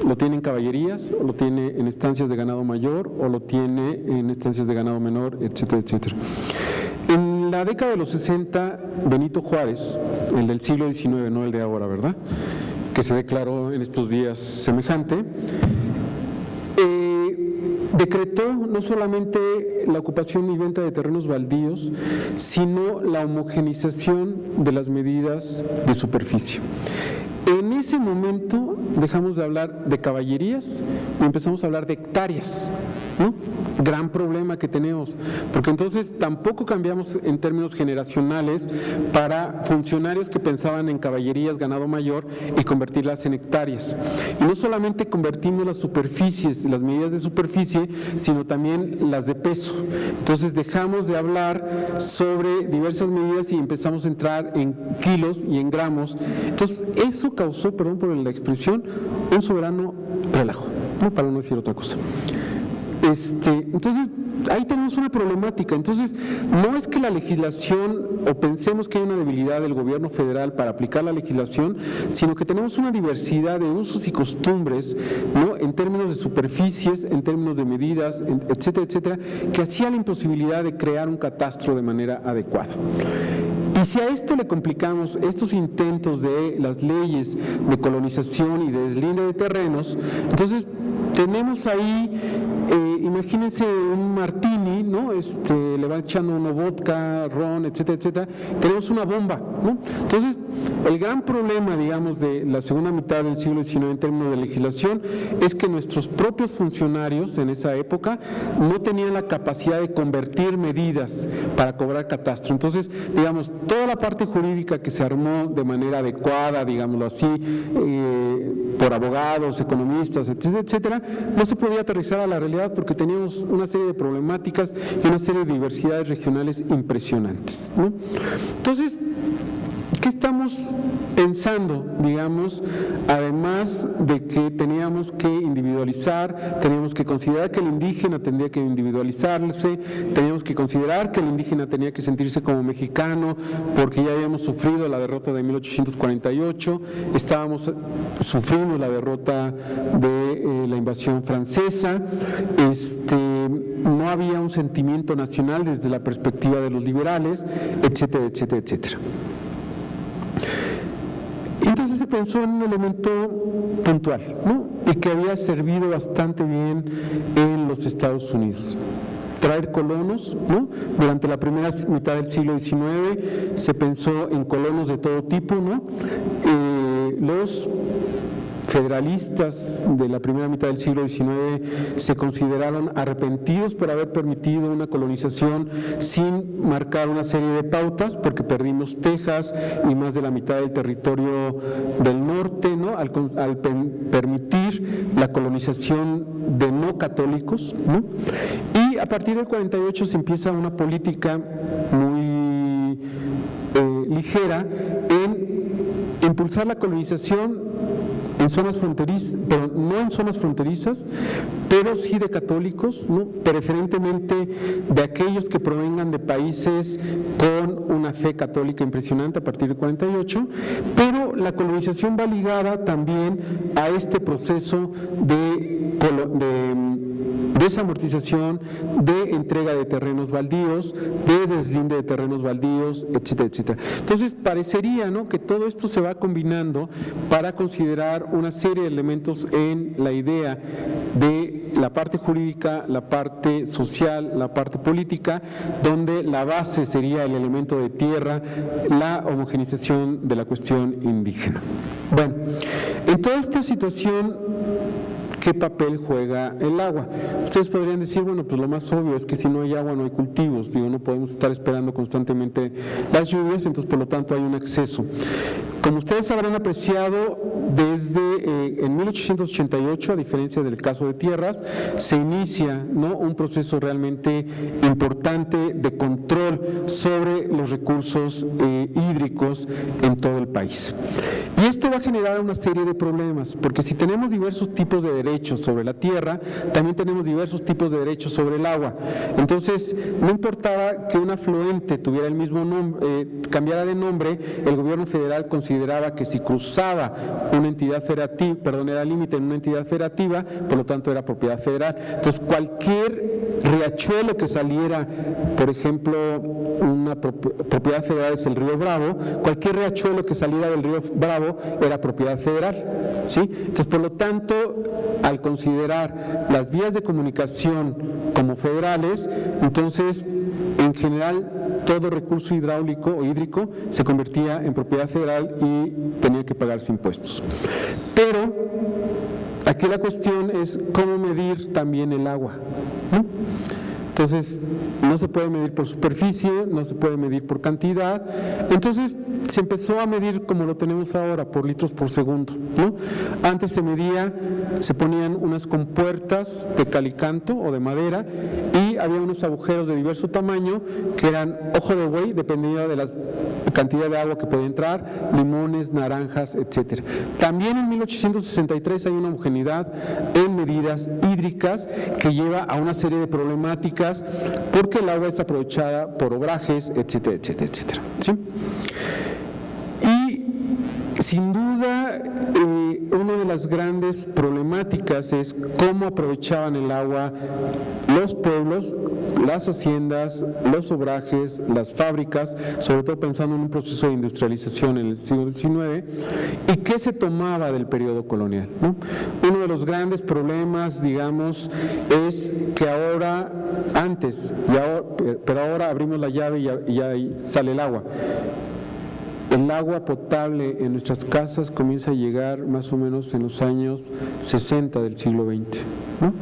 Lo tiene en caballerías, o lo tiene en estancias de ganado mayor, o lo tiene en estancias de ganado menor, etcétera, etcétera. En la década de los 60, Benito Juárez, el del siglo XIX, no el de ahora, ¿verdad?, que se declaró en estos días semejante, decretó no solamente la ocupación y venta de terrenos baldíos, sino la homogeneización de las medidas de superficie. En ese momento dejamos de hablar de caballerías y empezamos a hablar de hectáreas, ¿no? Gran problema que tenemos, porque entonces tampoco cambiamos en términos generacionales para funcionarios que pensaban en caballerías, ganado mayor, y convertirlas en hectáreas. Y no solamente convertimos las superficies, las medidas de superficie, sino también las de peso. Entonces dejamos de hablar sobre diversas medidas y empezamos a entrar en kilos y en gramos. Entonces eso causó, perdón por la expresión, un soberano relajo, ¿no?, para no decir otra cosa. Entonces, ahí tenemos una problemática. Entonces, no es que la legislación, o pensemos que hay una debilidad del gobierno federal para aplicar la legislación, sino que tenemos una diversidad de usos y costumbres, ¿no?, en términos de superficies, en términos de medidas, etcétera, etcétera, que hacía la imposibilidad de crear un catastro de manera adecuada. Y si a esto le complicamos estos intentos de las leyes de colonización y de deslinde de terrenos, entonces tenemos ahí, imagínense un martini, ¿no? Le va echando uno vodka, ron, etcétera, etcétera, tenemos una bomba, ¿no? Entonces, el gran problema, digamos, de la segunda mitad del siglo XIX en términos de legislación es que nuestros propios funcionarios en esa época no tenían la capacidad de convertir medidas para cobrar catastro. Entonces, digamos, toda la parte jurídica que se armó de manera adecuada, digámoslo así, por abogados, economistas, etcétera, etcétera, no se podía aterrizar a la realidad porque teníamos una serie de problemáticas y una serie de diversidades regionales impresionantes, ¿no? Entonces, ¿qué estamos pensando, digamos, además de que teníamos que individualizar, teníamos que considerar que el indígena tendría que individualizarse, teníamos que considerar que el indígena tenía que sentirse como mexicano, porque ya habíamos sufrido la derrota de 1848, estábamos sufriendo la derrota de la invasión francesa, no había un sentimiento nacional desde la perspectiva de los liberales, etcétera, etcétera, etcétera. Entonces se pensó en un elemento puntual, ¿no?, y que había servido bastante bien en los Estados Unidos. Traer colonos, ¿no? Durante la primera mitad del siglo XIX se pensó en colonos de todo tipo, ¿no? Los federalistas de la primera mitad del siglo XIX se consideraron arrepentidos por haber permitido una colonización sin marcar una serie de pautas, porque perdimos Texas y más de la mitad del territorio del norte, ¿no?, al permitir la colonización de no católicos, ¿no? Y a partir del 48 se empieza una política muy ligera en impulsar la colonización en zonas fronterizas, pero no en zonas fronterizas, pero sí de católicos, ¿no?, preferentemente de aquellos que provengan de países con una fe católica impresionante a partir del 48, pero la colonización va ligada también a este proceso de desamortización, de entrega de terrenos baldíos, de deslinde de terrenos baldíos, etcétera, etcétera. Entonces parecería, ¿no?, que todo esto se va combinando para considerar una serie de elementos en la idea de la parte jurídica, la parte social, la parte política, donde la base sería el elemento de tierra, la homogeneización de la cuestión indígena. Bueno, en toda esta situación, ¿qué papel juega el agua? Ustedes podrían decir, bueno, pues lo más obvio es que si no hay agua no hay cultivos, no podemos estar esperando constantemente las lluvias, entonces por lo tanto hay un exceso. Como ustedes habrán apreciado, desde en 1888, a diferencia del caso de tierras, se inicia, ¿no?, un proceso realmente importante de control sobre los recursos hídricos en todo el país. Y esto va a generar una serie de problemas, porque si tenemos diversos tipos de derechos sobre la tierra, también tenemos diversos tipos de derechos sobre el agua. Entonces, no importaba que un afluente tuviera el mismo nombre, cambiara de nombre, el gobierno federal consideraba que si cruzaba una entidad federativa, era límite en una entidad federativa, por lo tanto era propiedad federal. Entonces, cualquier riachuelo que saliera, por ejemplo, una propiedad federal es el río Bravo, cualquier riachuelo que saliera del río Bravo era propiedad federal, ¿sí? Entonces, por lo tanto, al considerar las vías de comunicación como federales, entonces, en general, todo recurso hidráulico o hídrico se convertía en propiedad federal y tenía que pagarse impuestos. Pero aquí la cuestión es cómo medir también el agua, ¿no? Entonces, no se puede medir por superficie, no se puede medir por cantidad. Entonces, se empezó a medir como lo tenemos ahora, por litros por segundo, ¿no? Antes se medía, se ponían unas compuertas de calicanto o de madera y había unos agujeros de diverso tamaño que eran ojo de buey, dependiendo de la cantidad de agua que podía entrar, limones, naranjas, etcétera. También en 1863 hay una homogeneidad en medidas hídricas que lleva a una serie de problemáticas porque el agua es aprovechada por obrajes, etcétera, etcétera, etcétera, ¿sí? Y sin duda, una de las grandes problemáticas es cómo aprovechaban el agua los pueblos, las haciendas, los obrajes, las fábricas, sobre todo pensando en un proceso de industrialización en el siglo XIX, y qué se tomaba del periodo colonial, ¿no? Uno de los grandes problemas, digamos, es que ahora, pero ahora abrimos la llave y ahí sale el agua. El agua potable en nuestras casas comienza a llegar más o menos en los años 60 del siglo XX, ¿no?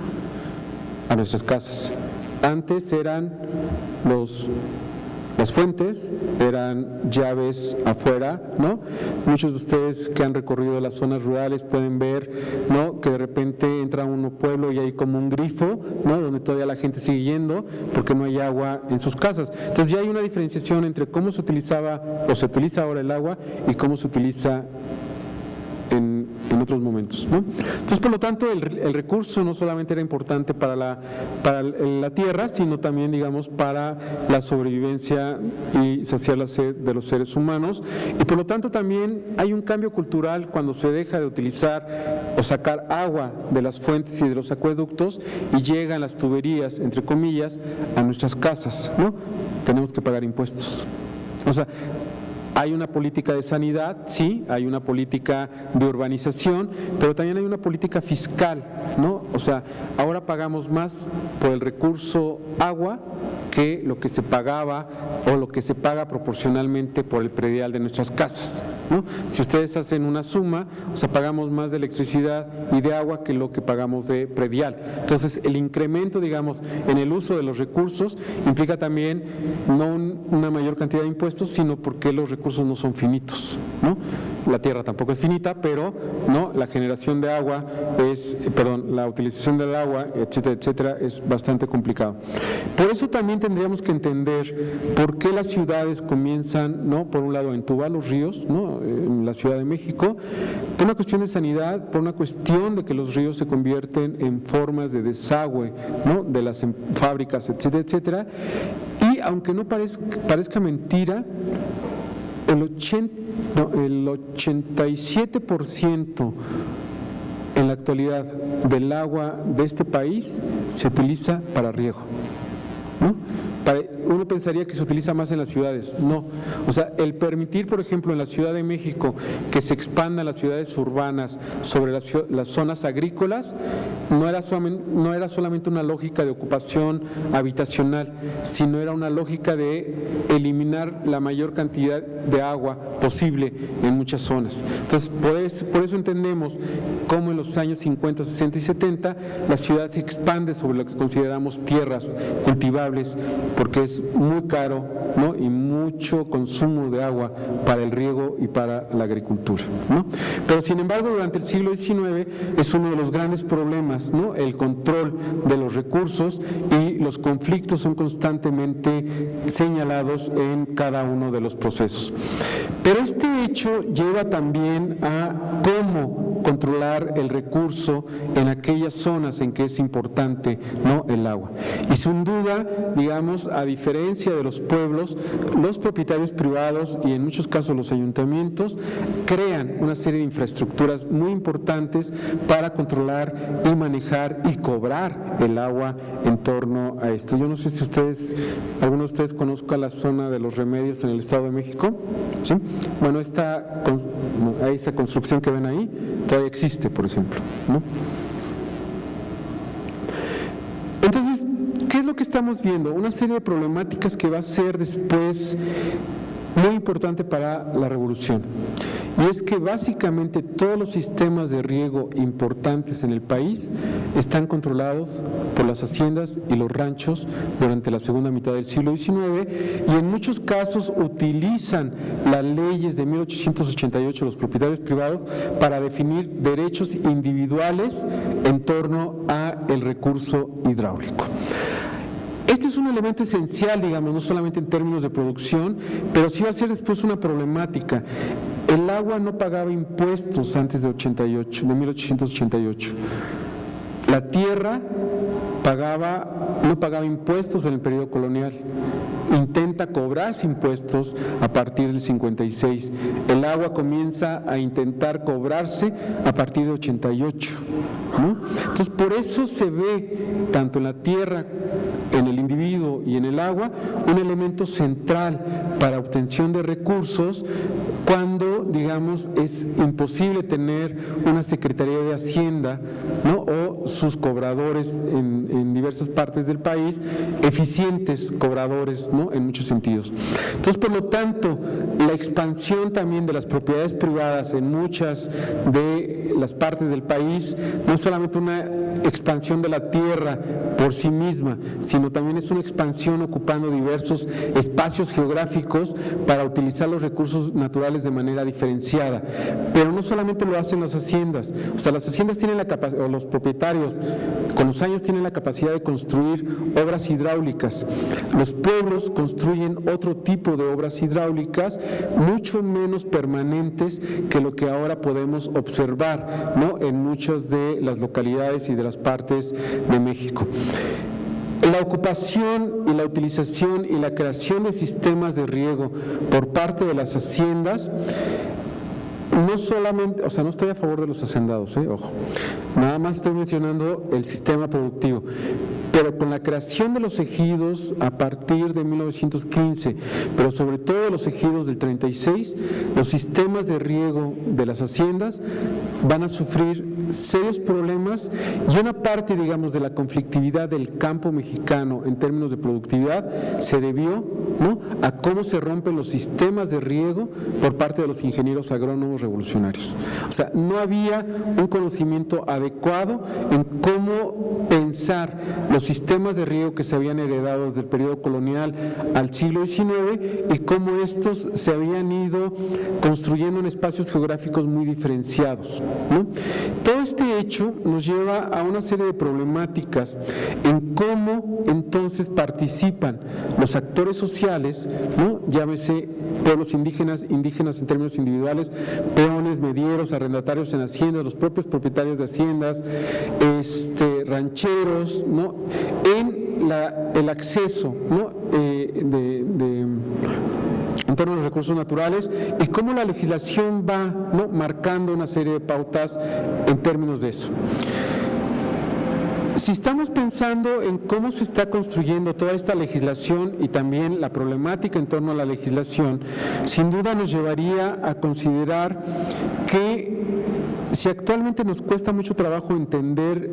A nuestras casas. Antes eran las fuentes, eran llaves afuera, ¿no? Muchos de ustedes que han recorrido las zonas rurales pueden ver, ¿no?, que de repente entra a un pueblo y hay como un grifo, ¿no?, donde todavía la gente sigue yendo porque no hay agua en sus casas. Entonces ya hay una diferenciación entre cómo se utilizaba o se utiliza ahora el agua y cómo se utiliza en otros momentos, ¿no? Entonces, por lo tanto, el recurso no solamente era importante para la tierra, sino también, digamos, para la sobrevivencia y saciar la sed de los seres humanos. Y por lo tanto también hay un cambio cultural cuando se deja de utilizar o sacar agua de las fuentes y de los acueductos y llegan las tuberías, entre comillas, a nuestras casas, ¿no? Tenemos que pagar impuestos. O sea, hay una política de sanidad, sí, hay una política de urbanización, pero también hay una política fiscal, ¿no? O sea, ahora pagamos más por el recurso agua que lo que se pagaba o lo que se paga proporcionalmente por el predial de nuestras casas, ¿no? Si ustedes hacen una suma, o sea, pagamos más de electricidad y de agua que lo que pagamos de predial. Entonces, el incremento, digamos, en el uso de los recursos implica también no una mayor cantidad de impuestos, sino porque los recursos no son finitos, ¿no? La tierra tampoco es finita, pero no, la generación de agua la utilización del agua, etcétera, etcétera, es bastante complicado. Por eso también tendríamos que entender por qué las ciudades comienzan, ¿no?, por un lado a entubar los ríos, ¿no?, en la Ciudad de México, por una cuestión de sanidad, por una cuestión de que los ríos se convierten en formas de desagüe, ¿no?, de las fábricas, etcétera, etcétera. Y aunque no parezca mentira, el 87% en la actualidad del agua de este país se utiliza para riego, ¿no? Uno pensaría que se utiliza más en las ciudades, no. O sea, el permitir, por ejemplo, en la Ciudad de México que se expandan las ciudades urbanas sobre las zonas agrícolas no era solamente una lógica de ocupación habitacional, sino era una lógica de eliminar la mayor cantidad de agua posible en muchas zonas. Entonces, por eso entendemos cómo en los años 50, 60 y 70 la ciudad se expande sobre lo que consideramos tierras cultivables, porque es muy caro, ¿no?, y mucho consumo de agua para el riego y para la agricultura, ¿no? Pero sin embargo, durante el siglo XIX es uno de los grandes problemas, ¿no?, el control de los recursos, y los conflictos son constantemente señalados en cada uno de los procesos. Pero este hecho lleva también a cómo controlar el recurso en aquellas zonas en que es importante, ¿no?, el agua. Y sin duda, digamos, a diferencia de los pueblos, los propietarios privados y en muchos casos los ayuntamientos crean una serie de infraestructuras muy importantes para controlar y manejar y cobrar el agua en torno a esto. Yo no sé si alguno de ustedes conozca la zona de Los Remedios en el Estado de México, ¿sí? Bueno, esa construcción que ven ahí todavía existe, por ejemplo, ¿no? Entonces, ¿qué es lo que estamos viendo? Una serie de problemáticas que va a ser después muy importante para la revolución. y es que básicamente todos los sistemas de riego importantes en el país están controlados por las haciendas y los ranchos durante la segunda mitad del siglo XIX, y en muchos casos utilizan las leyes de 1888 de los propietarios privados para definir derechos individuales en torno a el recurso hidráulico. Este es un elemento esencial, digamos, no solamente en términos de producción, pero sí va a ser después una problemática. El agua no pagaba impuestos antes de 1888. La tierra no pagaba impuestos en el periodo colonial. Intenta cobrarse impuestos a partir del 56. El agua comienza a intentar cobrarse a partir de 88, ¿no? Entonces, por eso se ve tanto en la tierra, en el individuo y en el agua, un elemento central para obtención de recursos cuando, digamos, es imposible tener una Secretaría de Hacienda, ¿no?, o sus cobradores en diversas partes del país, eficientes cobradores, ¿no?, en muchos sentidos. Entonces, por lo tanto, la expansión también de las propiedades privadas en muchas de las partes del país, no es solamente una expansión de la tierra por sí misma, sino también es una expansión ocupando diversos espacios geográficos para utilizar los recursos naturales de manera diferenciada. Pero no solamente lo hacen las haciendas, o sea, las haciendas tienen la capacidad, o los propietarios con los años tienen la capacidad de construir obras hidráulicas. Los pueblos construyen otro tipo de obras hidráulicas mucho menos permanentes que lo que ahora podemos observar, ¿no?, en muchas de las localidades y de las partes de México. La ocupación y la utilización y la creación de sistemas de riego por parte de las haciendas, no solamente, o sea, no estoy a favor de los hacendados, ojo, nada más estoy mencionando el sistema productivo, pero con la creación de los ejidos a partir de 1915, pero sobre todo los ejidos del 36, los sistemas de riego de las haciendas van a sufrir serios problemas, y una parte, digamos, de la conflictividad del campo mexicano en términos de productividad se debió, ¿no?, a cómo se rompen los sistemas de riego por parte de los ingenieros agrónomos revolucionarios. O sea, no había un conocimiento adecuado en cómo pensar los sistemas de riego que se habían heredado desde el periodo colonial al siglo XIX y cómo estos se habían ido construyendo en espacios geográficos muy diferenciados, ¿no? Todo este hecho nos lleva a una serie de problemáticas en cómo entonces participan los actores sociales, ¿no?, llámese pueblos indígenas en términos individuales, peones, medieros, arrendatarios en haciendas, los propios propietarios de haciendas, rancheros, ¿no?, en el acceso, ¿no?, en torno a los recursos naturales, y cómo la legislación va, ¿no?, marcando una serie de pautas en términos de eso. Si estamos pensando en cómo se está construyendo toda esta legislación y también la problemática en torno a la legislación, sin duda nos llevaría a considerar que si actualmente nos cuesta mucho trabajo entender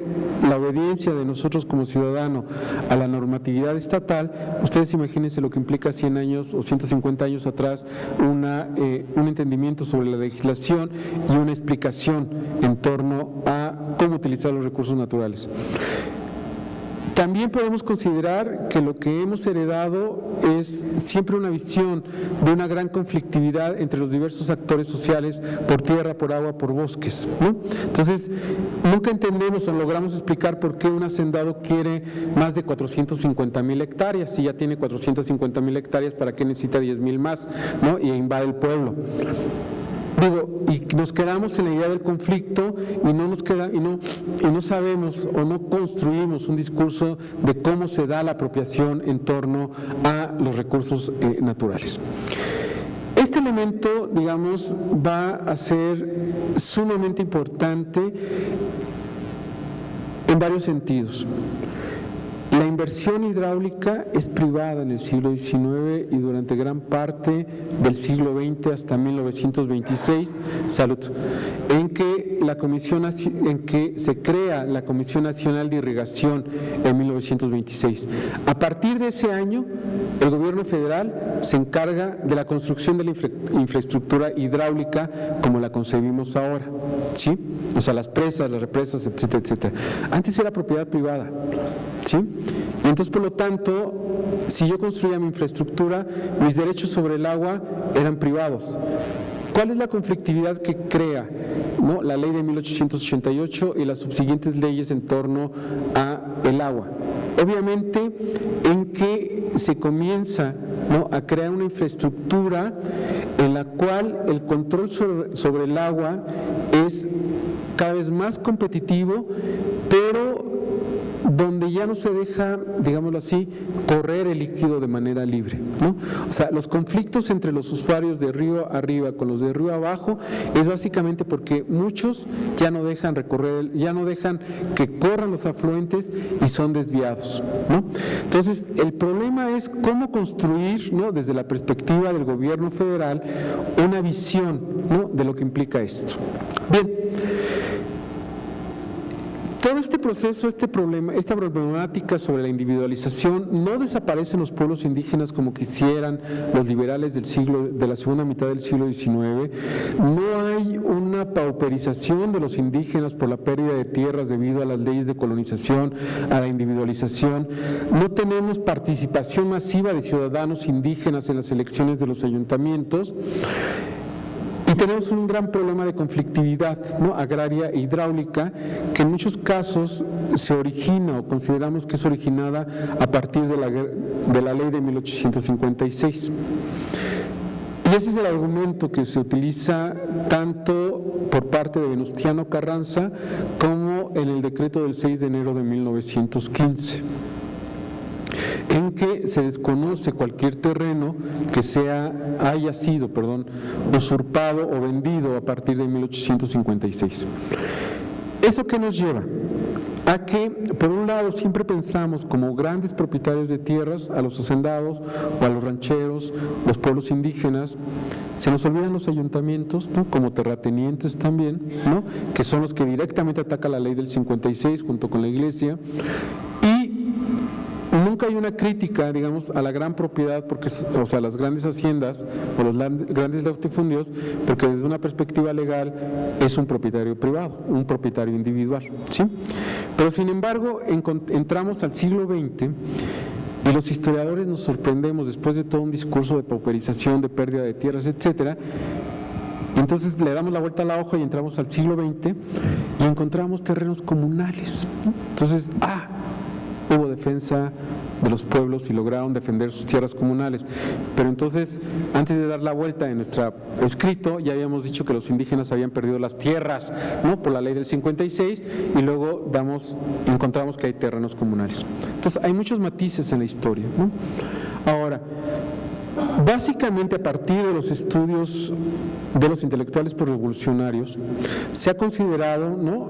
la obediencia de nosotros como ciudadanos a la normatividad estatal, ustedes imagínense lo que implica 100 años o 150 años atrás un entendimiento sobre la legislación y una explicación en torno a cómo utilizar los recursos naturales. También podemos considerar que lo que hemos heredado es siempre una visión de una gran conflictividad entre los diversos actores sociales por tierra, por agua, por bosques, ¿no? Entonces, nunca entendemos o logramos explicar por qué un hacendado quiere más de 450,000 hectáreas. Si ya tiene 450,000 hectáreas, ¿para qué necesita 10,000 más, ¿no?, y invade el pueblo? Y nos quedamos en la idea del conflicto y no sabemos o no construimos un discurso de cómo se da la apropiación en torno a los recursos naturales. Este elemento, digamos, va a ser sumamente importante en varios sentidos. La inversión hidráulica es privada en el siglo XIX y durante gran parte del siglo XX hasta 1926, en que se crea la Comisión Nacional de Irrigación en 1926. A partir de ese año, el gobierno federal se encarga de la construcción de la infraestructura hidráulica como la concebimos ahora, ¿sí? O sea, las presas, las represas, etcétera, etcétera. Antes era propiedad privada, ¿sí? Y entonces, por lo tanto, si yo construía mi infraestructura, mis derechos sobre el agua eran privados. ¿Cuál es la conflictividad que crea, ¿no?, la ley de 1888 y las subsiguientes leyes en torno a el agua? Obviamente, en que se comienza, ¿no?, a crear una infraestructura en la cual el control sobre el agua es cada vez más competitivo, pero donde ya no se deja, digámoslo así, correr el líquido de manera libre, ¿no? O sea, los conflictos entre los usuarios de río arriba con los de río abajo es básicamente porque muchos ya no dejan recorrer, ya no dejan que corran los afluentes y son desviados, ¿no? Entonces, el problema es cómo construir, ¿no?, desde la perspectiva del gobierno federal, una visión, ¿no?, de lo que implica esto. Bien. Todo este proceso, esta problemática sobre la individualización no desaparece en los pueblos indígenas como quisieran los liberales de la segunda mitad del siglo XIX. No hay una pauperización de los indígenas por la pérdida de tierras debido a las leyes de colonización, a la individualización. No tenemos participación masiva de ciudadanos indígenas en las elecciones de los ayuntamientos. Y tenemos un gran problema de conflictividad, ¿no?, agraria e hidráulica, que en muchos casos se origina o consideramos que es originada a partir de la ley de 1856. Y ese es el argumento que se utiliza tanto por parte de Venustiano Carranza como en el decreto del 6 de enero de 1915. En que se desconoce cualquier terreno que haya sido usurpado o vendido a partir de 1856. ¿Eso qué nos lleva? A que, por un lado, siempre pensamos como grandes propietarios de tierras a los hacendados o a los rancheros, los pueblos indígenas. Se nos olvidan los ayuntamientos, ¿no?, como terratenientes también, ¿no?, que son los que directamente atacan la ley del 56 junto con la iglesia. Nunca hay una crítica, digamos, a la gran propiedad, porque, o sea, las grandes haciendas o los grandes latifundios, porque desde una perspectiva legal es un propietario privado, un propietario individual, ¿sí? Pero sin embargo, entramos al siglo XX y los historiadores nos sorprendemos después de todo un discurso de pauperización, de pérdida de tierras, etcétera. Entonces le damos la vuelta a la hoja y entramos al siglo XX y encontramos terrenos comunales, ¿no? Entonces, hubo defensa de los pueblos y lograron defender sus tierras comunales. Pero entonces, antes de dar la vuelta en nuestro escrito, ya habíamos dicho que los indígenas habían perdido las tierras, ¿no?, por la ley del 56, y luego encontramos que hay terrenos comunales. Entonces, hay muchos matices en la historia, ¿no? Ahora, básicamente, a partir de los estudios de los intelectuales revolucionarios, se ha considerado, ¿no?,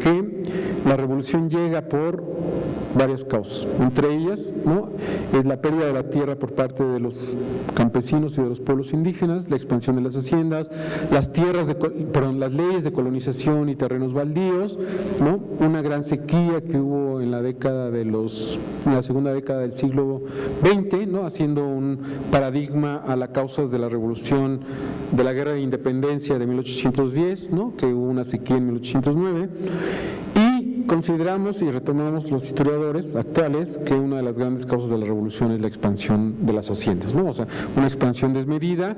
que la revolución llega por varias causas. Entre ellas, ¿no?, es la pérdida de la tierra por parte de los campesinos y de los pueblos indígenas, la expansión de las haciendas, las leyes de colonización y terrenos baldíos, ¿no?, una gran sequía que hubo en la segunda década del siglo XX, ¿no?, haciendo un paradigma a las causas de la revolución de la guerra de independencia de 1810, ¿no?, que hubo una sequía en 1809, y consideramos y retomamos los historiadores actuales que una de las grandes causas de la revolución es la expansión de las haciendas, ¿no? O sea, una expansión desmedida,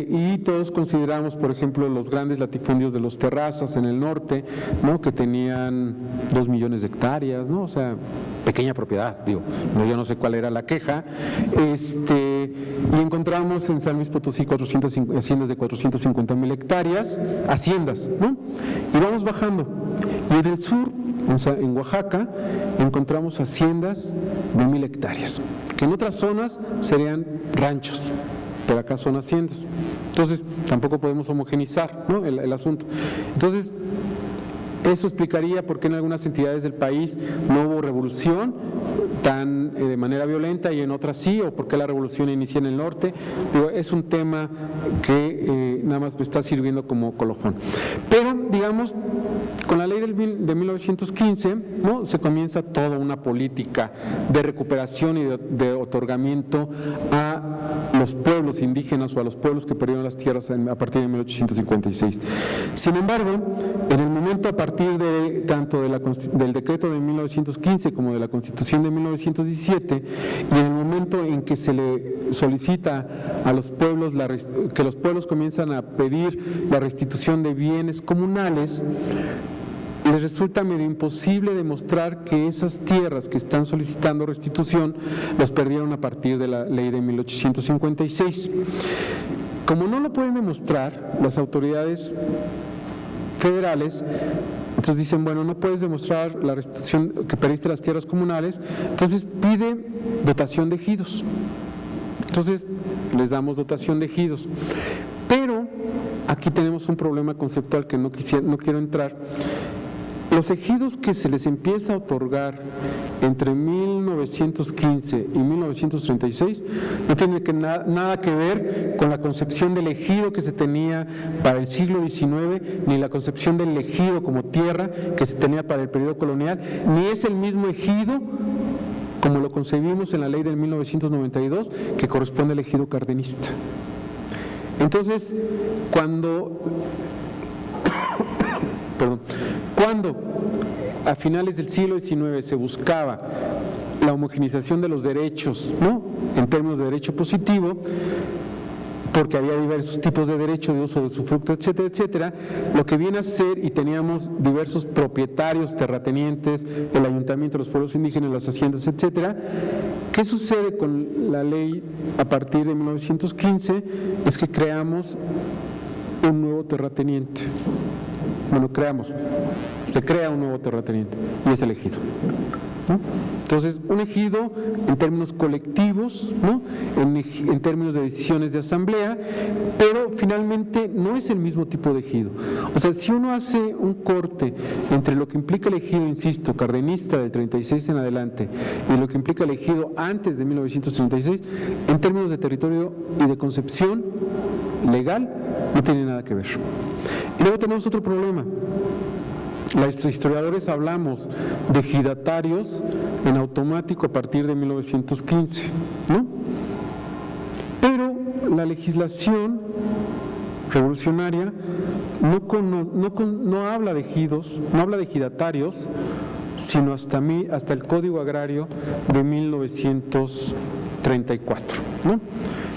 y todos consideramos, por ejemplo, los grandes latifundios de los Terrazas en el norte, ¿no?, que tenían 2 millones de hectáreas, ¿no? O sea, pequeña propiedad, yo no sé cuál era la queja, y encontramos en San Luis Potosí haciendas de 450,000 hectáreas, haciendas, ¿no? Y vamos bajando, y en el sur, en Oaxaca, encontramos haciendas de 1,000 hectáreas, que en otras zonas serían ranchos, pero acá son haciendas. Entonces, tampoco podemos homogenizar, ¿no?, el asunto. Entonces, Eso explicaría por qué en algunas entidades del país no hubo revolución de manera violenta y en otras sí, o por qué la revolución inicia en el norte. Digo, es un tema que nada más me está sirviendo como colofón. Pero, digamos, con la ley de 1915, ¿no?, se comienza toda una política de recuperación y de otorgamiento a los pueblos indígenas o a los pueblos que perdieron las tierras a partir de 1856. Sin embargo, en el momento a partir de tanto del decreto de 1915 como de la Constitución de 1917 y en el momento en que se le solicita a los pueblos que los pueblos comienzan a pedir la restitución de bienes comunales, les resulta medio imposible demostrar que esas tierras que están solicitando restitución los perdieron a partir de la ley de 1856. Como no lo pueden demostrar, las autoridades federales entonces dicen, bueno, no puedes demostrar la restitución que perdiste las tierras comunales, entonces pide dotación de ejidos. Entonces les damos dotación de ejidos. Pero aquí tenemos un problema conceptual que no quiero entrar. Los ejidos que se les empieza a otorgar entre 1915 y 1936 no tienen nada que ver con la concepción del ejido que se tenía para el siglo XIX, ni la concepción del ejido como tierra que se tenía para el periodo colonial, ni es el mismo ejido como lo concebimos en la ley del 1992 que corresponde al ejido cardenista. Entonces, cuando a finales del siglo XIX se buscaba la homogeneización de los derechos, ¿no?, en términos de derecho positivo, porque había diversos tipos de derecho de uso de usufructo, etcétera, etcétera, lo que viene a ser, y teníamos diversos propietarios, terratenientes, el ayuntamiento, los pueblos indígenas, las haciendas, etcétera. ¿Qué sucede con la ley a partir de 1915? Es que creamos un nuevo terrateniente. Bueno, se crea un nuevo terrateniente y es el ejido, ¿no? Entonces, un ejido en términos colectivos, ¿no?, en términos de decisiones de asamblea, pero finalmente no es el mismo tipo de ejido. O sea, si uno hace un corte entre lo que implica el ejido, insisto, cardenista del 36 en adelante y lo que implica el ejido antes de 1936, en términos de territorio y de concepción legal, no tiene nada que ver. Y luego tenemos otro problema. Los historiadores hablamos de ejidatarios en automático a partir de 1915, ¿no? Pero la legislación revolucionaria no habla de ejidos, no habla de ejidatarios, sino hasta el Código Agrario de 1934, ¿no?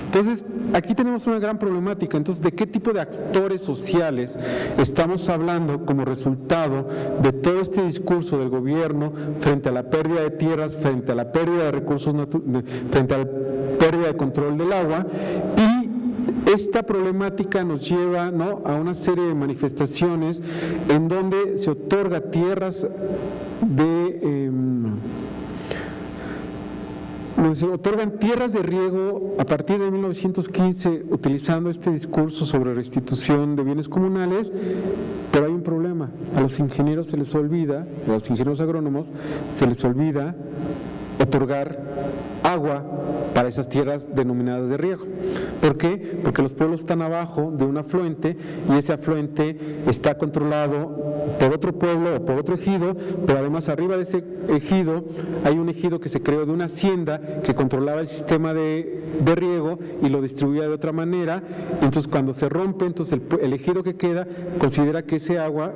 Entonces, aquí tenemos una gran problemática. Entonces, ¿de qué tipo de actores sociales estamos hablando como resultado de todo este discurso del gobierno frente a la pérdida de tierras, frente a la pérdida de recursos frente a la pérdida de control del agua? Y esta problemática nos lleva, ¿no?, a una serie de manifestaciones en donde se otorga tierras se otorgan tierras de riego a partir de 1915 utilizando este discurso sobre restitución de bienes comunales, pero hay un problema. A los ingenieros se les olvida, a los ingenieros agrónomos se les olvida otorgar agua para esas tierras denominadas de riego. ¿Por qué? Porque los pueblos están abajo de un afluente y ese afluente está controlado por otro pueblo o por otro ejido, pero además arriba de ese ejido hay un ejido que se creó de una hacienda que controlaba el sistema de riego y lo distribuía de otra manera. Entonces, cuando se rompe, entonces el ejido que queda considera que esa agua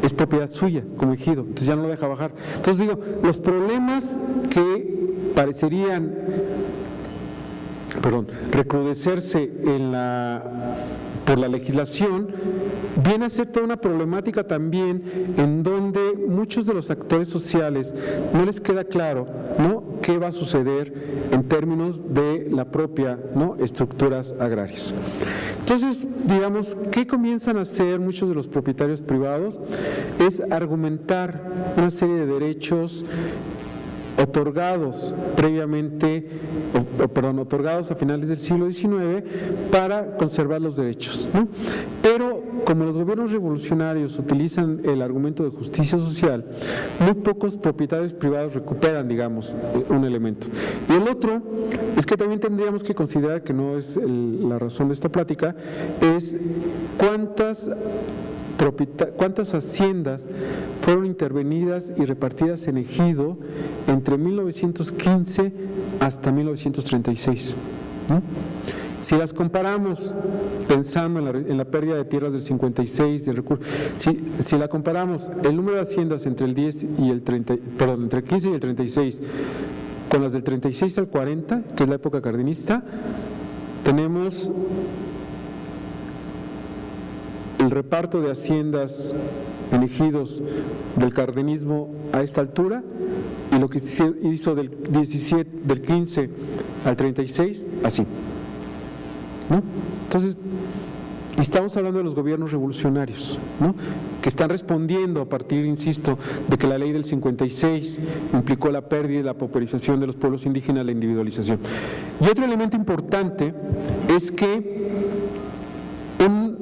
es propiedad suya como ejido, entonces ya no lo deja bajar. Entonces digo, los problemas que parecerían recrudecerse por la legislación, viene a ser toda una problemática también en donde muchos de los actores sociales no les queda claro, ¿no?, qué va a suceder en términos de la propia, ¿no?, estructuras agrarias. Entonces, digamos, ¿qué comienzan a hacer muchos de los propietarios privados? Es argumentar una serie de derechos otorgados previamente, otorgados a finales del siglo XIX para conservar los derechos, ¿no? Pero como los gobiernos revolucionarios utilizan el argumento de justicia social, muy pocos propietarios privados recuperan, digamos, un elemento. Y el otro es que también tendríamos que considerar, que no es la razón de esta plática, es cuántas haciendas fueron intervenidas y repartidas en ejido entre 1915 hasta 1936, ¿no? Si las comparamos, pensando en la pérdida de tierras del 56, si la comparamos el número de haciendas entre el 10 y el 30, perdón, entre el 15 y el 36, con las del 36 al 40, que es la época cardenista, tenemos el reparto de haciendas en ejidos del cardenismo a esta altura, y lo que se hizo del 15 al 36, así, ¿no? Entonces, estamos hablando de los gobiernos revolucionarios, ¿no?, que están respondiendo a partir, insisto, de que la ley del 56 implicó la pérdida y la pauperización de los pueblos indígenas, la individualización. Y otro elemento importante es que un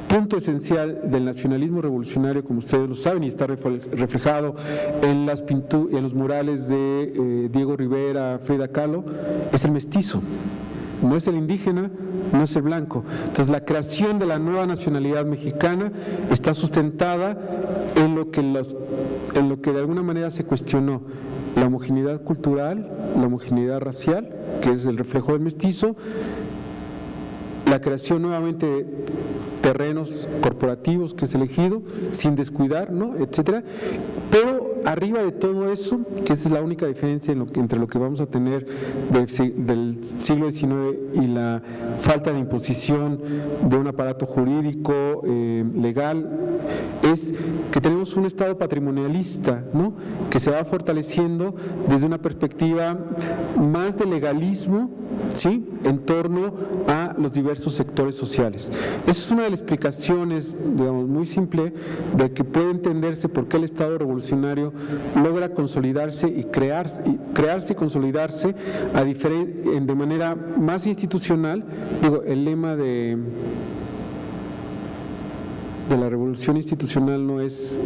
punto esencial del nacionalismo revolucionario, como ustedes lo saben, y está reflejado en los murales de Diego Rivera, Frida Kahlo, es el mestizo. No es el indígena, no es el blanco. Entonces, la creación de la nueva nacionalidad mexicana está sustentada en lo que de alguna manera se cuestionó: la homogeneidad cultural, la homogeneidad racial, que es el reflejo del mestizo, la creación nuevamente de terrenos corporativos, que es el ejido, sin descuidar, ¿no?, etcétera. Pero arriba de todo eso, que esa es la única diferencia entre lo que vamos a tener del siglo XIX y la falta de imposición de un aparato jurídico legal, es que tenemos un Estado patrimonialista, ¿no?, que se va fortaleciendo desde una perspectiva más de legalismo, ¿sí?, en torno a los diversos sectores sociales. Esa es una de las explicaciones, digamos, muy simple, de que puede entenderse por qué el Estado revolucionario logra consolidarse y crearse y consolidarse de manera más institucional. Digo, el lema de la revolución institucional no es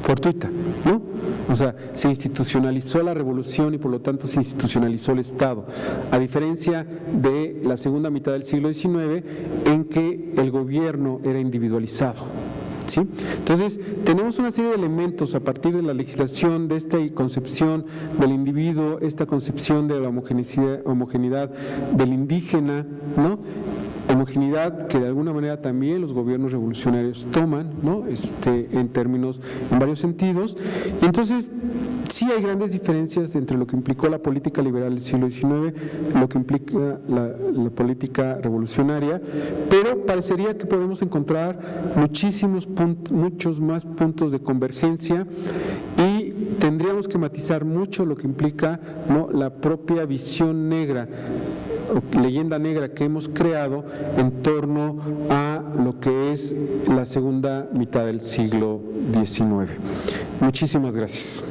fortuita, ¿no? O sea, se institucionalizó la revolución y por lo tanto se institucionalizó el Estado, a diferencia de la segunda mitad del siglo XIX, en que el gobierno era individualizado, ¿sí? Entonces, tenemos una serie de elementos a partir de la legislación, de esta concepción del individuo, esta concepción de la homogeneidad del indígena, ¿no?, homogeneidad que de alguna manera también los gobiernos revolucionarios toman, ¿no?, en varios sentidos. Y entonces, sí hay grandes diferencias entre lo que implicó la política liberal del siglo XIX, lo que implica la política revolucionaria, pero parecería que podemos encontrar muchos más puntos de convergencia, y tendríamos que matizar mucho lo que implica, ¿no?, la propia visión negra, leyenda negra que hemos creado en torno a lo que es la segunda mitad del siglo XIX. Muchísimas gracias.